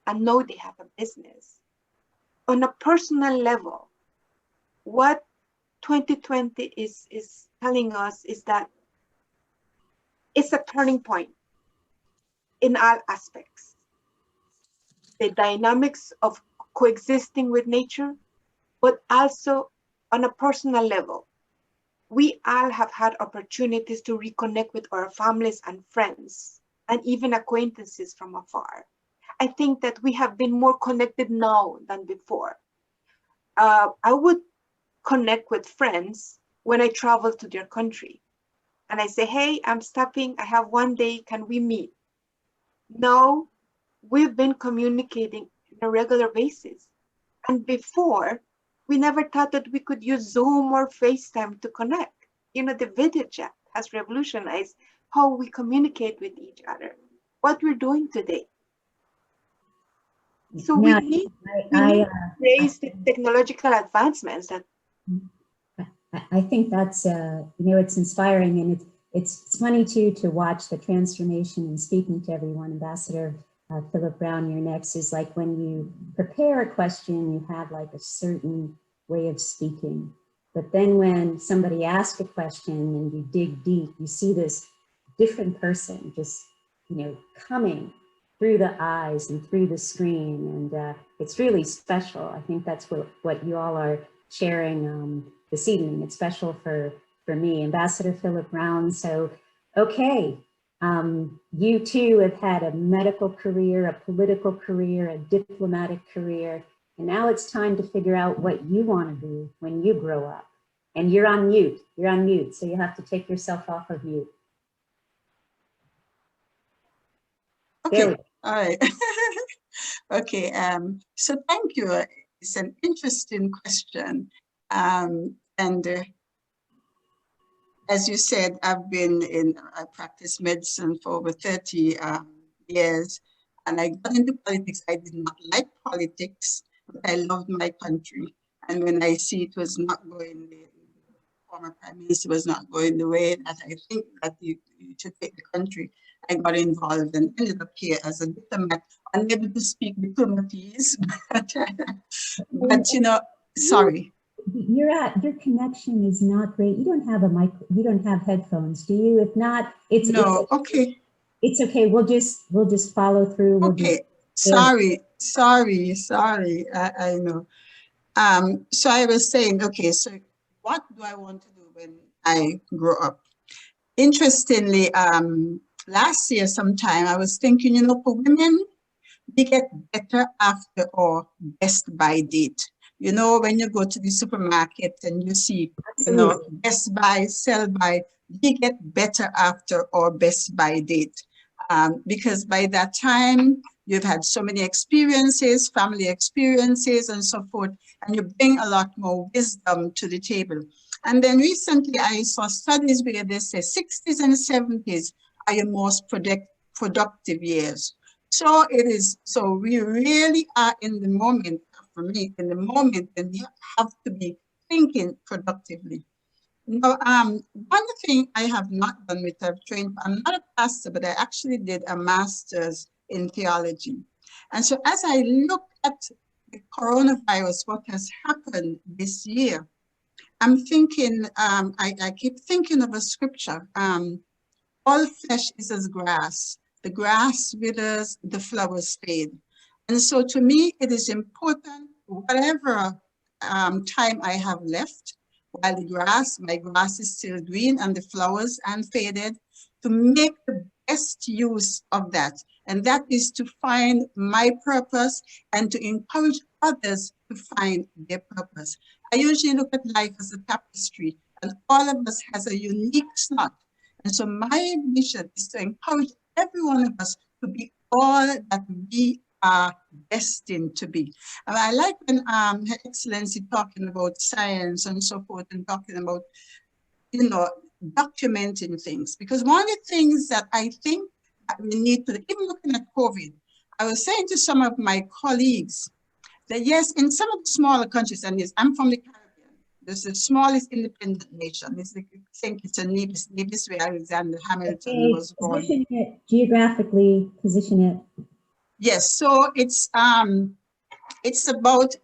and know they have a business. On a personal level, what 2020 is telling us is that it's a turning point in all aspects. The dynamics of coexisting with nature, but also on a personal level. We all have had opportunities to reconnect with our families and friends, and even acquaintances from afar. I think that we have been more connected now than before. I would connect with friends when I travel to their country. And I say, hey, I'm stopping, I have one day, can we meet? No, we've been communicating on a regular basis. And before, we never thought that we could use Zoom or FaceTime to connect. You know, the video chat has revolutionized how we communicate with each other, what we're doing today. So Now, we need to raise the technological advancements that I think that's, it's inspiring, and it's funny too to watch the transformation and speaking to everyone. Ambassador Philip-Browne, you're next, is like when you prepare a question, you have like a certain way of speaking. But then when somebody asks a question and you dig deep, you see this different person just, coming through the eyes and through the screen. And it's really special. I think that's what you all are sharing this evening. It's special for me, Ambassador Philip-Browne. So, okay, you too have had a medical career, a political career, a diplomatic career, and now it's time to figure out what you want to do when you grow up. And you're on mute, so you have to take yourself off of mute. Okay, all right. Okay, so thank you. It's an interesting question. And as you said, I practiced medicine for over 30 years, and I got into politics. I did not like politics, but I loved my country. And when I see it was not going, the former prime minister was not going the way that I think that you should take the country, I got involved and ended up here as a diplomat, unable to speak diplomatese, but sorry. Your connection is not great. You don't have a mic. You don't have headphones, do you? If not, it's okay. It's okay. We'll just follow through. Okay. Sorry. I know. So I was saying, okay, so what do I want to do when I grow up? Interestingly, last year sometime I was thinking, for women, we get better after our Best Buy date. When you go to the supermarket and you see, Best Buy, Sell Buy, we get better after our Best Buy date. Because by that time, you've had so many experiences, family experiences and so forth, and you bring a lot more wisdom to the table. And then recently I saw studies where they say 60s and 70s are your most productive years. So we really are in the moment, for me, in the moment, and you have to be thinking productively. Now, one thing I have not done with I'm not a pastor, but I actually did a master's in theology. And so as I look at the coronavirus, what has happened this year, I'm thinking, I keep thinking of a scripture, all flesh is as grass. The grass withers, the flowers fade. And so to me, it is important, whatever time I have left, while my grass is still green and the flowers unfaded, to make the best use of that. And that is to find my purpose and to encourage others to find their purpose. I usually look at life as a tapestry, and all of us has a unique slot. And so my mission is to encourage every one of us to be all that we are destined to be. And I like when Her Excellency talking about science and so forth, and talking about, documenting things. Because one of the things that I think that we need to, even looking at COVID, I was saying to some of my colleagues that yes, in some of the smaller countries, and yes, I'm from the This is the smallest independent nation. I think it's a Nevis, Nevis where Alexander Hamilton Okay, was born. position it geographically, position it. Yes, so it's about,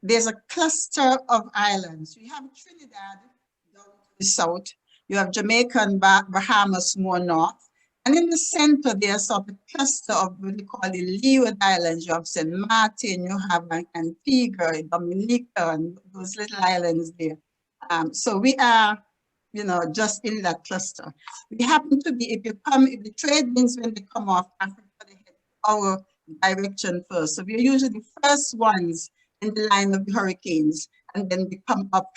there's a cluster of islands. We have Trinidad down to the south. You have Jamaica and Bahamas more north. And in the center, there's sort of a cluster of what we call the Leeward Islands. You have St. Martin, you have Antigua, Dominica, and those little islands there. So we are, you know, just in that cluster. We happen to be, if the trade winds, when they come off Africa, they head our direction first. So we're usually the first ones in the line of the hurricanes, and then they come up.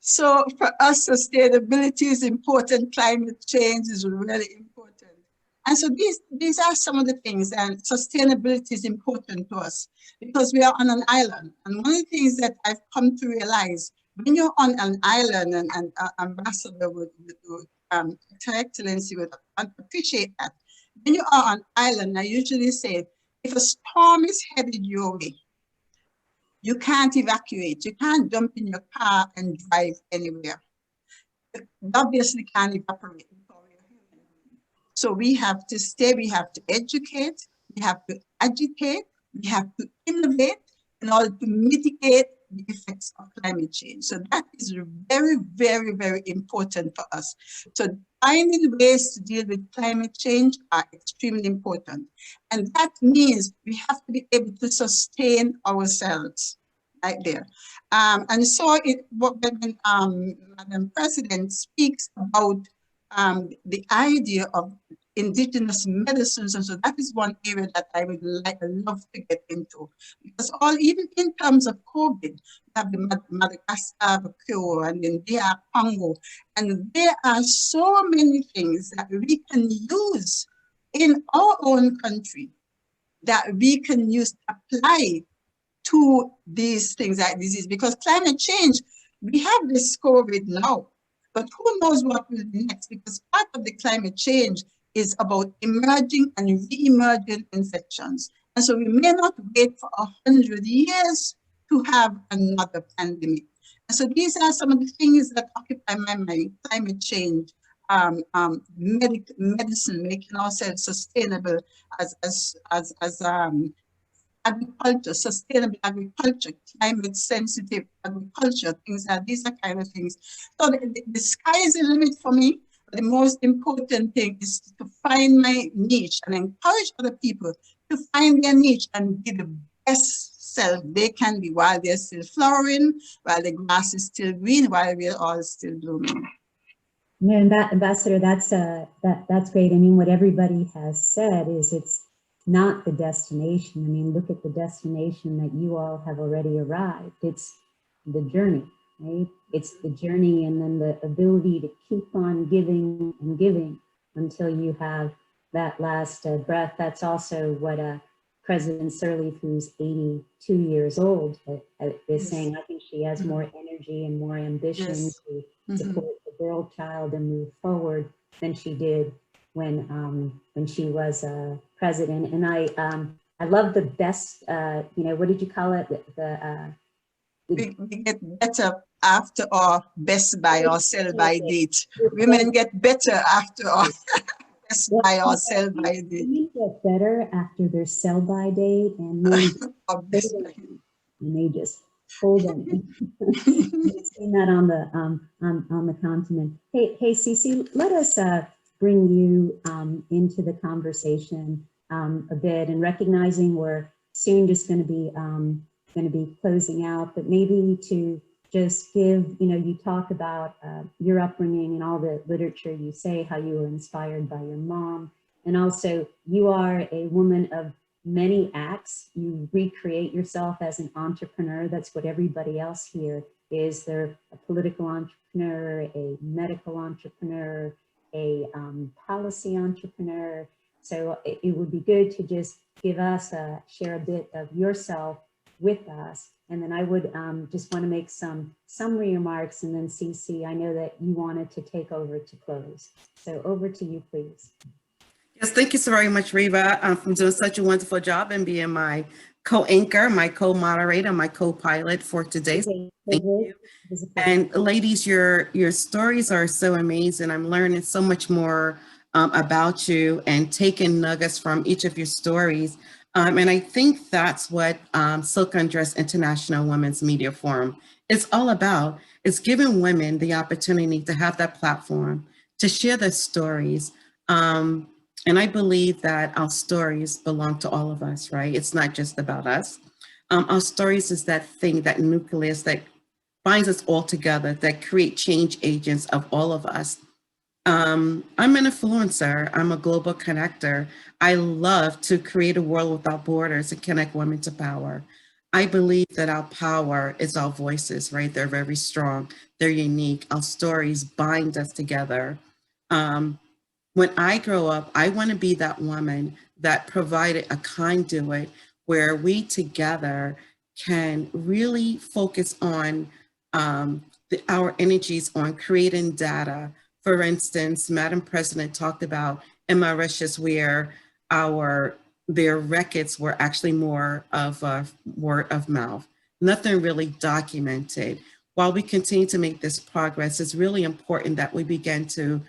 So for us, sustainability is important. Climate change is really important. And so these are some of the things, and sustainability is important to us because we are on an island. And one of the things that I've come to realize, when you're on an island, and Ambassador would Her Excellency would appreciate that. When you are on an island, I usually say, if a storm is headed your way, you can't evacuate. You can't jump in your car and drive anywhere. You obviously can't evaporate. So we have to stay, we have to educate, we have to agitate, we have to innovate in order to mitigate the effects of climate change. So that is very, very, very important for us. So finding ways to deal with climate change are extremely important. And that means we have to be able to sustain ourselves right there. And so when Madam President speaks about the idea of indigenous medicines, and so that is one area that I would love to get into, because even in terms of COVID, we have the Madagascar cure, and then there are Congo, and there are so many things that we can use in our own country that we can use to apply to these things like disease, because climate change, we have this COVID now, but who knows what will be next, because part of the climate change is about emerging and re-emerging infections. And so we may not wait for 100 years to have another pandemic. And so these are some of the things that occupy my mind: climate change, medicine, making ourselves sustainable as agriculture, sustainable agriculture, climate sensitive agriculture, things like these are kind of things. So the sky is the limit for me. But the most important thing is to find my niche and encourage other people to find their niche and be the best self they can be while they're still flowering, while the grass is still green, while we're all still blooming. No, Ambassador, that's great. I mean, what everybody has said is it's not the destination. I mean, look at the destination that you all have already arrived. It's the journey, right? It's the journey, and then the ability to keep on giving and giving until you have that last breath. That's also what President Sirleaf, who's 82 years old, is saying. I think she has more energy and more ambition to support the girl child and move forward than she did when she was president. And I love the best, what did you call it? We get better after our best by or sell by date. Women get better after our best by or sell by date. Women get better after their sell by date, and they just hold them. We've seen that on the continent. Hey, Cece, let us bring you into the conversation a bit, and recognizing we're soon just going to be closing out, but maybe to just give, you talk about your upbringing and all the literature you say, how you were inspired by your mom, and also you are a woman of many acts. You recreate yourself as an entrepreneur. That's what everybody else here is. They're a political entrepreneur, a medical entrepreneur, a policy entrepreneur. So it would be good to just give us, share a bit of yourself with us. And then I would just want to make some summary remarks, and then Cece, I know that you wanted to take over to close. So over to you, please. Yes, thank you so very much, Reva, for doing such a wonderful job and being my co-anchor, my co-moderator, my co-pilot for today. Thank you. And ladies, your stories are so amazing. I'm learning so much more about you and taking nuggets from each of your stories. And I think that's what Silk Undress International Women's Media Forum is all about. It's giving women the opportunity to have that platform, to share their stories. And I believe that our stories belong to all of us, right? It's not just about us. Our stories is that thing, that nucleus that binds us all together, that create change agents of all of us. I'm an influencer. I'm a global connector. I love to create a world without borders and connect women to power. I believe that our power is our voices, right? They're very strong. They're unique. Our stories bind us together. When I grow up, I want to be that woman that provided a conduit where we together can really focus on our energies on creating data. For instance, Madam President talked about in Mauritius where their records were actually more of a word of mouth, nothing really documented. While we continue to make this progress, it's really important that we begin to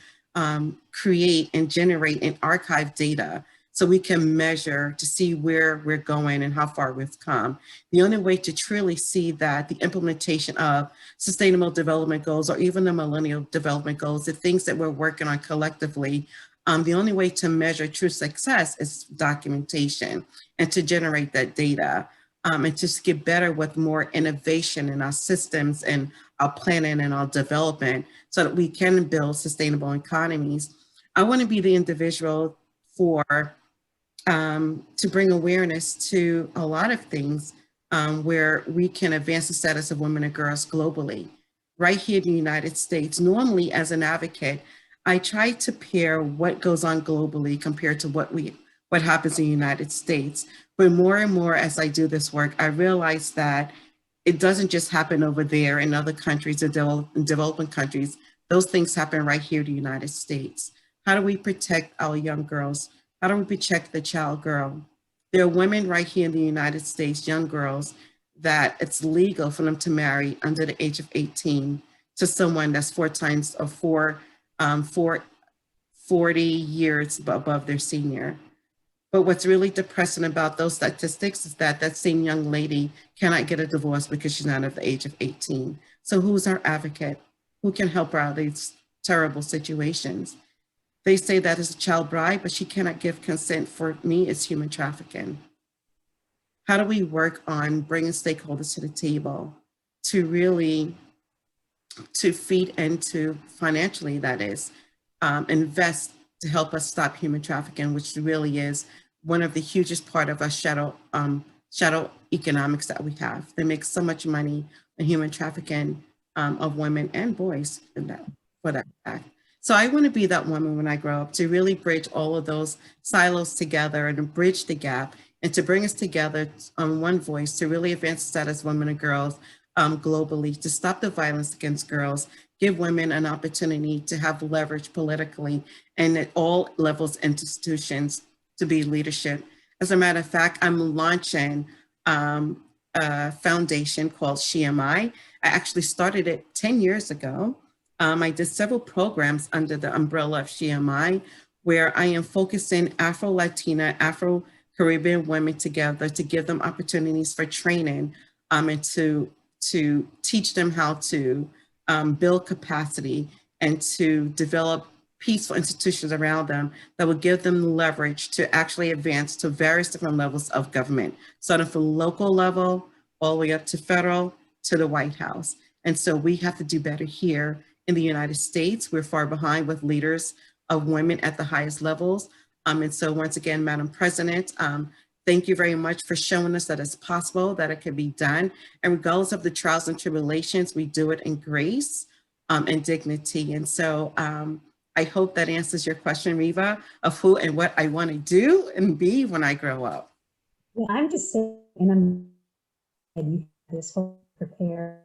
create and generate and archive data so we can measure to see where we're going and how far we've come. The only way to truly see that the implementation of sustainable development goals or even the millennial development goals, the things that we're working on collectively, the only way to measure true success is documentation and to generate that data and just get better with more innovation in our systems and our planning and our development so that we can build sustainable economies. I want to be the individual to bring awareness to a lot of things where we can advance the status of women and girls globally. Right here in the United States, normally as an advocate, I try to pair what goes on globally compared to what happens in the United States. But more and more as I do this work, I realize that it doesn't just happen over there in other countries or developing countries. Those things happen right here in the United States. How do we protect our young girls? How do we protect the child girl? There are women right here in the United States, young girls, that it's legal for them to marry under the age of 18 to someone that's 40 years above their senior. But what's really depressing about those statistics is that that same young lady cannot get a divorce because she's not at the age of 18. So who's our advocate? Who can help her out of these terrible situations? They say that is a child bride, but she cannot give consent. For me, it's human trafficking. How do we work on bringing stakeholders to the table to really, to feed into financially, that is, invest to help us stop human trafficking, which really is one of the hugest part of our shadow economics that we have. They make so much money on human trafficking of women and boys for that fact. So I want to be that woman when I grow up to really bridge all of those silos together and to bridge the gap and to bring us together on one voice to really advance the status of women and girls globally, to stop the violence against girls, give women an opportunity to have leverage politically and at all levels institutions to be leadership. As a matter of fact, I'm launching a foundation called SheMI. I actually started it 10 years ago. I did several programs under the umbrella of SheMI, where I am focusing Afro-Latina, Afro-Caribbean women together to give them opportunities for training and to teach them how to build capacity and to develop peaceful institutions around them that will give them leverage to actually advance to various different levels of government, starting from local level all the way up to federal to the White House. And so we have to do better here in the United States. We're far behind with leaders of women at the highest levels. And so once again, Madam President, thank you very much for showing us that it's possible, that it can be done. And regardless of the trials and tribulations, we do it in grace and dignity. And so I hope that answers your question, Riva, of who and what I want to do and be when I grow up. Yeah, I'm just saying, and I'm you this whole prepare.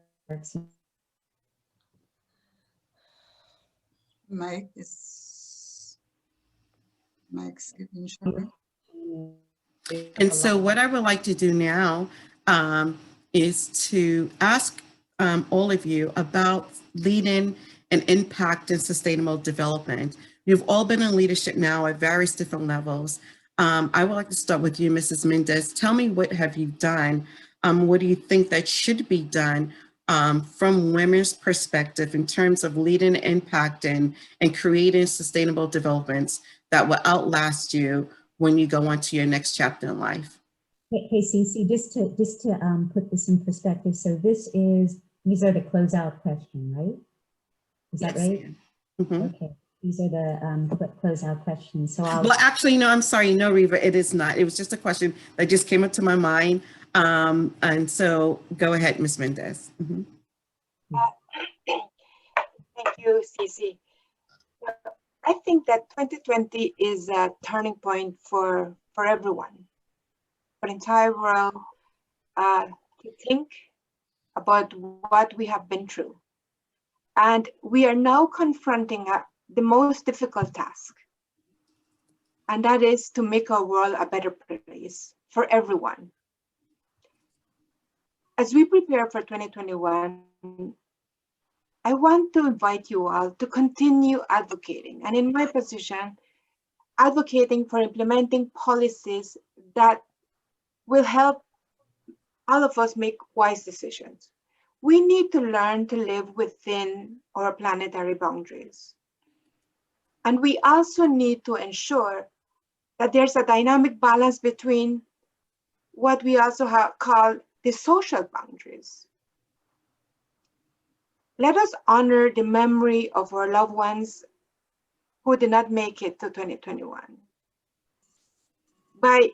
Mike's giving show. And so what I would like to do now is to ask all of you about leading an impact in sustainable development. You've all been in leadership now at various different levels. I would like to start with you, Mrs. Mendez. Tell me, what have you done? What do you think that should be done from women's perspective in terms of leading, impacting, and creating sustainable developments that will outlast you when you go on to your next chapter in life? Hey, Cece, just to put this in perspective, so these are the closeout question, right? Is that right? Mm-hmm. Okay, these are the closeout questions. So I'll. Well, actually, no, I'm sorry. No, Reva, it is not. It was just a question that just came up to my mind. And so go ahead, Ms. Mendez. Mm-hmm. Thank you, Cece. I think that 2020 is a turning point for everyone, for the entire world, to think about what we have been through. And we are now confronting the most difficult task, and that is to make our world a better place for everyone. As we prepare for 2021, I want to invite you all to continue advocating, and in my position, advocating for implementing policies that will help all of us make wise decisions. We need to learn to live within our planetary boundaries. And we also need to ensure that there's a dynamic balance between what we also call the social boundaries. Let us honor the memory of our loved ones who did not make it to 2021 by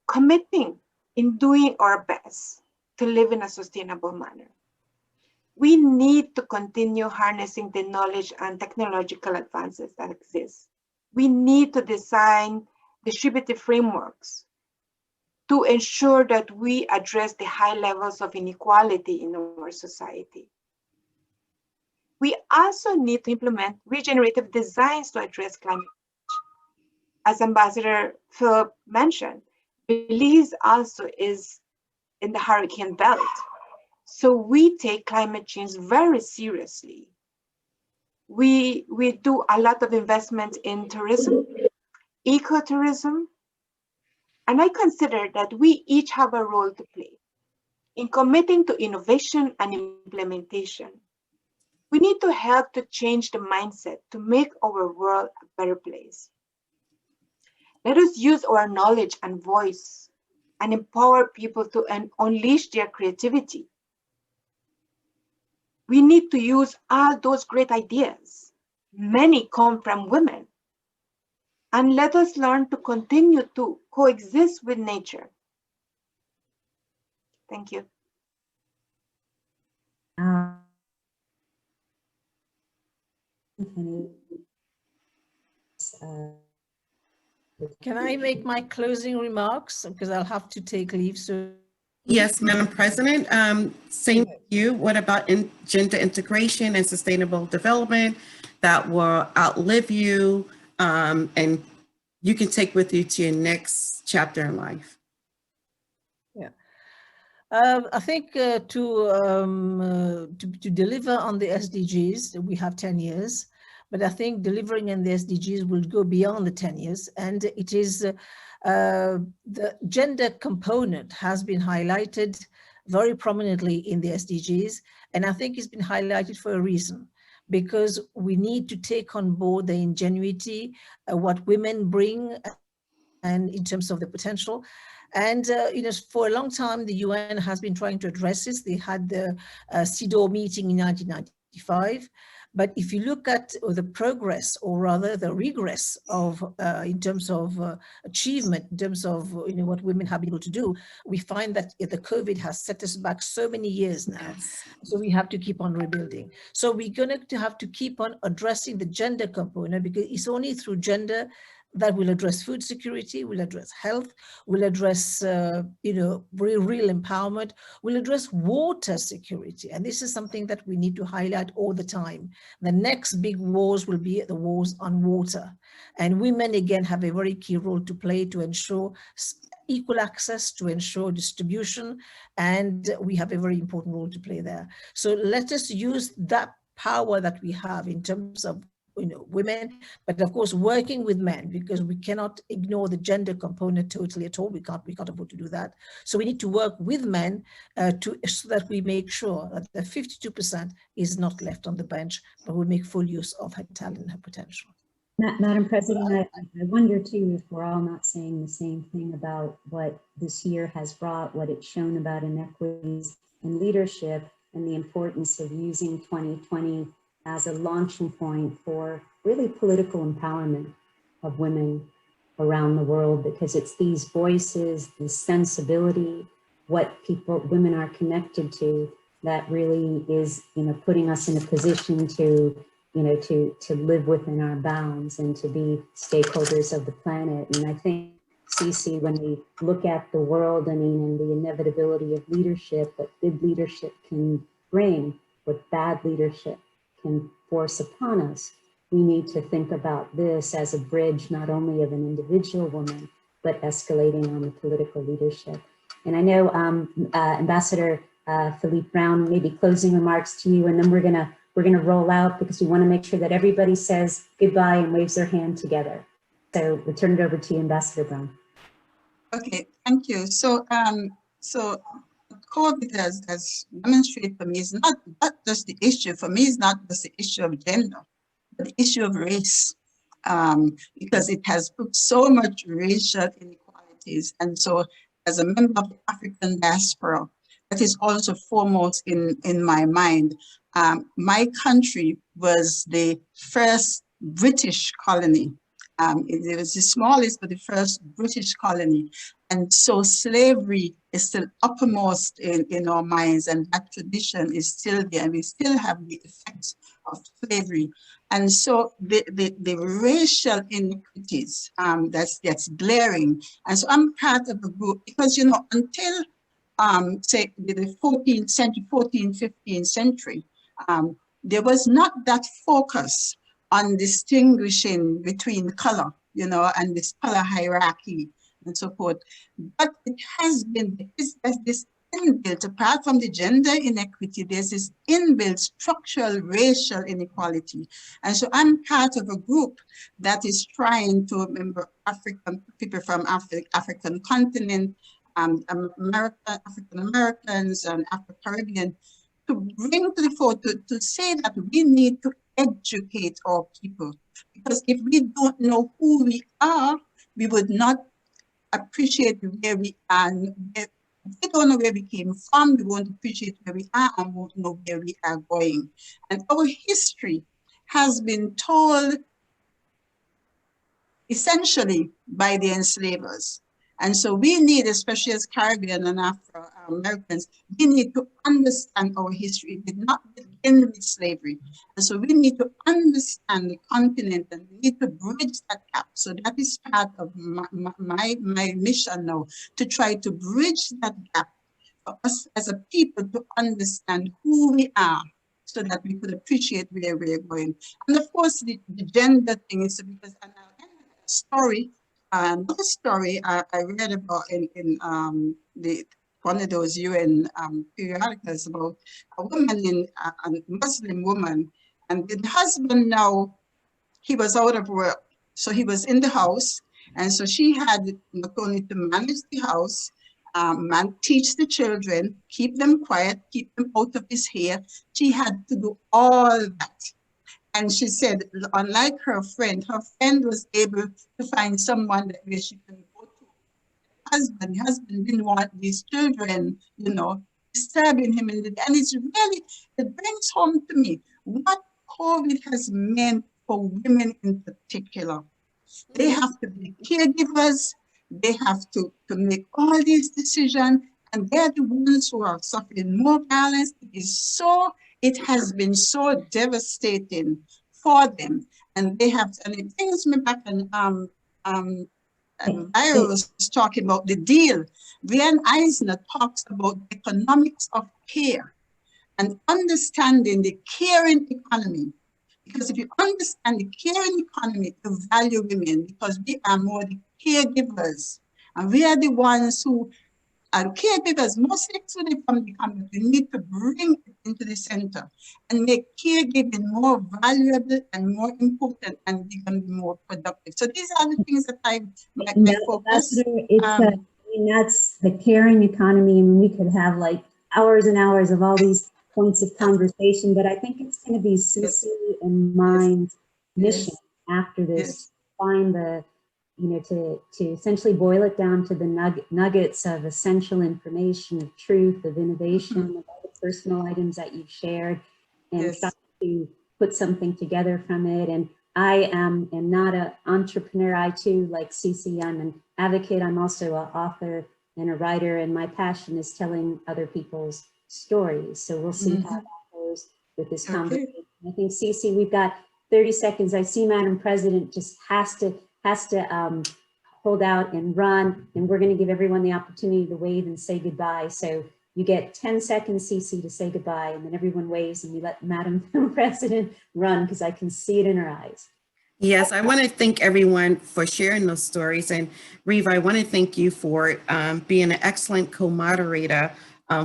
committing in doing our best to live in a sustainable manner. We need to continue harnessing the knowledge and technological advances that exist. We need to design distributive frameworks to ensure that we address the high levels of inequality in our society. We also need to implement regenerative designs to address climate change. As Ambassador Philip mentioned, Belize also is in the hurricane belt. So we take climate change very seriously. We do a lot of investment in tourism, ecotourism, and I consider that we each have a role to play in committing to innovation and implementation. We need to help to change the mindset to make our world a better place. Let us use our knowledge and voice and empower people to unleash their creativity. We need to use all those great ideas. Many come from women. And let us learn to continue to coexist with nature. Thank you. Can I make my closing remarks? Because I'll have to take leave soon. Yes, Madam President. Same with you. What about gender integration and sustainable development that will outlive you and you can take with you to your next chapter in life? Yeah, I think to deliver on the SDGs, we have 10 years, but I think delivering on the SDGs will go beyond the 10 years, and it is the gender component has been highlighted very prominently in the SDGs, and I think it's been highlighted for a reason, because we need to take on board the ingenuity, what women bring, and in terms of the potential. And for a long time, the UN has been trying to address this. They had the CEDAW meeting in 1995. But if you look at the progress, or rather the regress of, in terms of achievement, in terms of what women have been able to do, we find that the COVID has set us back so many years now. Yes. So we have to keep on rebuilding. So we're going to have to keep on addressing the gender component, because it's only through gender that will address food security, will address health, will address, real empowerment, will address water security. And this is something that we need to highlight all the time. The next big wars will be the wars on water. And women, again, have a very key role to play to ensure equal access, to ensure distribution, and we have a very important role to play there. So let us use that power that we have in terms of women, but of course working with men, because we cannot ignore the gender component totally at all. We can't afford to do that. So we need to work with men so that we make sure that the 52% is not left on the bench, but we make full use of her talent and her potential. Madam President, I wonder too if we're all not saying the same thing about what this year has brought, what it's shown about inequities in leadership, and the importance of using 2020 as a launching point for really political empowerment of women around the world, because it's these voices, this sensibility, what women are connected to, that really is, putting us in a position to, to live within our bounds and to be stakeholders of the planet. And I think, Cece, when we look at the world, and the inevitability of leadership, what good leadership can bring, what bad leadership can force upon us, we need to think about this as a bridge, not only of an individual woman, but escalating on the political leadership. And I know Ambassador Phillips-Browne, maybe closing remarks to you, and then we're gonna roll out, because we want to make sure that everybody says goodbye and waves their hand together. So we'll turn it over to you, Ambassador Browne. Okay, thank you. So COVID has demonstrated for me is not just the issue. For me, it's not just the issue of gender, but the issue of race, because it has put so much racial inequalities. And so, as a member of the African diaspora, that is also foremost in my mind. My country was the first British colony. It was the smallest, but the first British colony. And so slavery is still uppermost in our minds, and that tradition is still there, and we still have the effects of slavery. And so the racial inequities, that's glaring. And so I'm part of a group, because, until say the 14th century, 14th, 15th century, there was not that focus on distinguishing between color, and this color hierarchy and so forth. But it has been, there's this inbuilt, apart from the gender inequity, there's this inbuilt structural racial inequality. And so I'm part of a group that is trying to remember people from African continent, African Americans and Afro-Caribbean, to bring to the fore, to say that we need to educate our people. Because if we don't know who we are, we would not appreciate where we are. If we don't know where we came from, we won't appreciate where we are and won't know where we are going. And our history has been told essentially by the enslavers. And so we need, especially as Caribbean and Afro-Americans, we need to understand our history. It did not begin with slavery. And so we need to understand the continent, and we need to bridge that gap. So that is part of my mission now, to try to bridge that gap for us as a people to understand who we are, so that we could appreciate where we're going. And of course, the gender thing is because, and I'll end with a story. Another story I read about in one of those UN periodicals about a woman, a Muslim woman, and the husband now, he was out of work. So he was in the house. And so she had not only to manage the house, teach the children, keep them quiet, keep them out of his hair. She had to do all that. And she said, unlike her friend was able to find someone where she can go to. The husband didn't want these children, disturbing him in the day. And it brings home to me what COVID has meant for women in particular. They have to be caregivers, they have to make all these decisions, and they're the ones who are suffering more violence. It has been so devastating for them, and they have. And it brings me back, and I was talking about the deal. Brian Eisner talks about the economics of care and understanding the caring economy. Because if you understand the caring economy, you value women, because we are more the caregivers. And we are the ones who are caregivers, mostly excluded from the community. We need to bring it into the center and make caregiving more valuable and more important, and we can be more productive. So these are the things that I focus. I mean, that's the caring economy. I mean, we could have like hours and hours of all these points of conversation, but I think it's going to be Cici and mine's mission after this, find the, you know, to essentially boil it down to the nuggets of essential information, of truth, of innovation, of all the personal items that you've shared, and try to put something together from it. And I am not an entrepreneur. I too, like Cici, I'm an advocate. I'm also an author and a writer, and my passion is telling other people's stories. So we'll see how that goes with this conversation. I think, Cici, we've got 30 seconds. I see Madam President just has to hold out and run, and we're going to give everyone the opportunity to wave and say goodbye. So you get 10 seconds, Cici, to say goodbye, and then everyone waves and you let Madam President run, because I can see it in her eyes. Yes, I want to thank everyone for sharing those stories. And Riva, I want to thank you for being an excellent co-moderator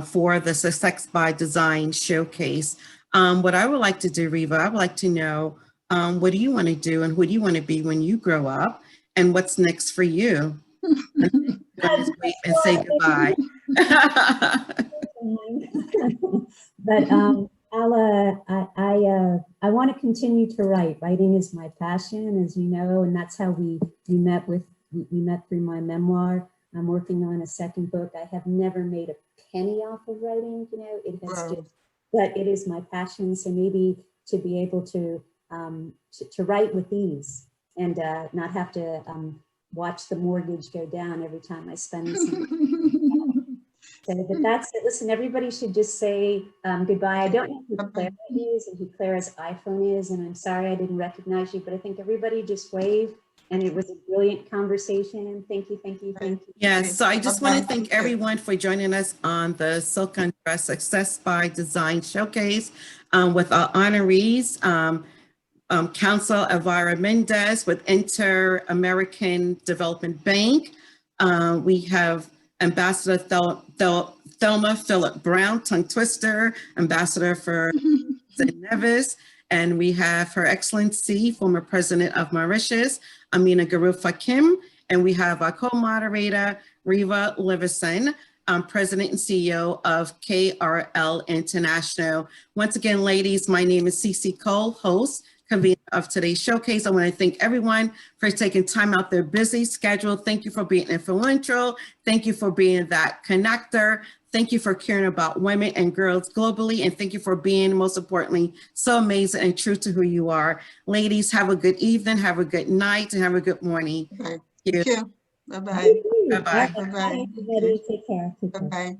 for the Success by Design Showcase. What I would like to do, Riva, I would like to know, what do you want to do and who do you want to be when you grow up, and what's next for you? Just wait and say goodbye. But I want to continue to write. Writing is my passion, as you know, and that's how we met through my memoir. I'm working on a second book. I have never made a penny off of writing, you know, it has just, but it is my passion. So maybe to be able to write with ease and not have to watch the mortgage go down every time I spend some. So, but that's it. Listen, everybody should just say goodbye. I don't know who Clara is and who Clara's iPhone is, and I'm sorry I didn't recognize you, but I think everybody just wave. And it was a brilliant conversation. Thank you, thank you, thank you. Yes, so I just want to thank everyone for joining us on the Silke Undress Success by Design Showcase with our honorees, Council Elvira Mendez with Inter-American Development Bank. We have Ambassador Thelma Phillips-Browne, tongue twister, Ambassador for Nevis. And we have Her Excellency, former President of Mauritius, Ameenah Gurib-Fakim, and we have our co-moderator, Riva Livison, President and CEO of KRL International. Once again, ladies, my name is Cici Cole, host, convener of today's showcase. I want to thank everyone for taking time out their busy schedule. Thank you for being influential. Thank you for being that connector. Thank you for caring about women and girls globally. And thank you for being, most importantly, so amazing and true to who you are. Ladies, have a good evening, have a good night, and have a good morning. Thank you. you. Bye-bye. Bye-bye. Bye-bye. Everybody, take care. Bye-bye.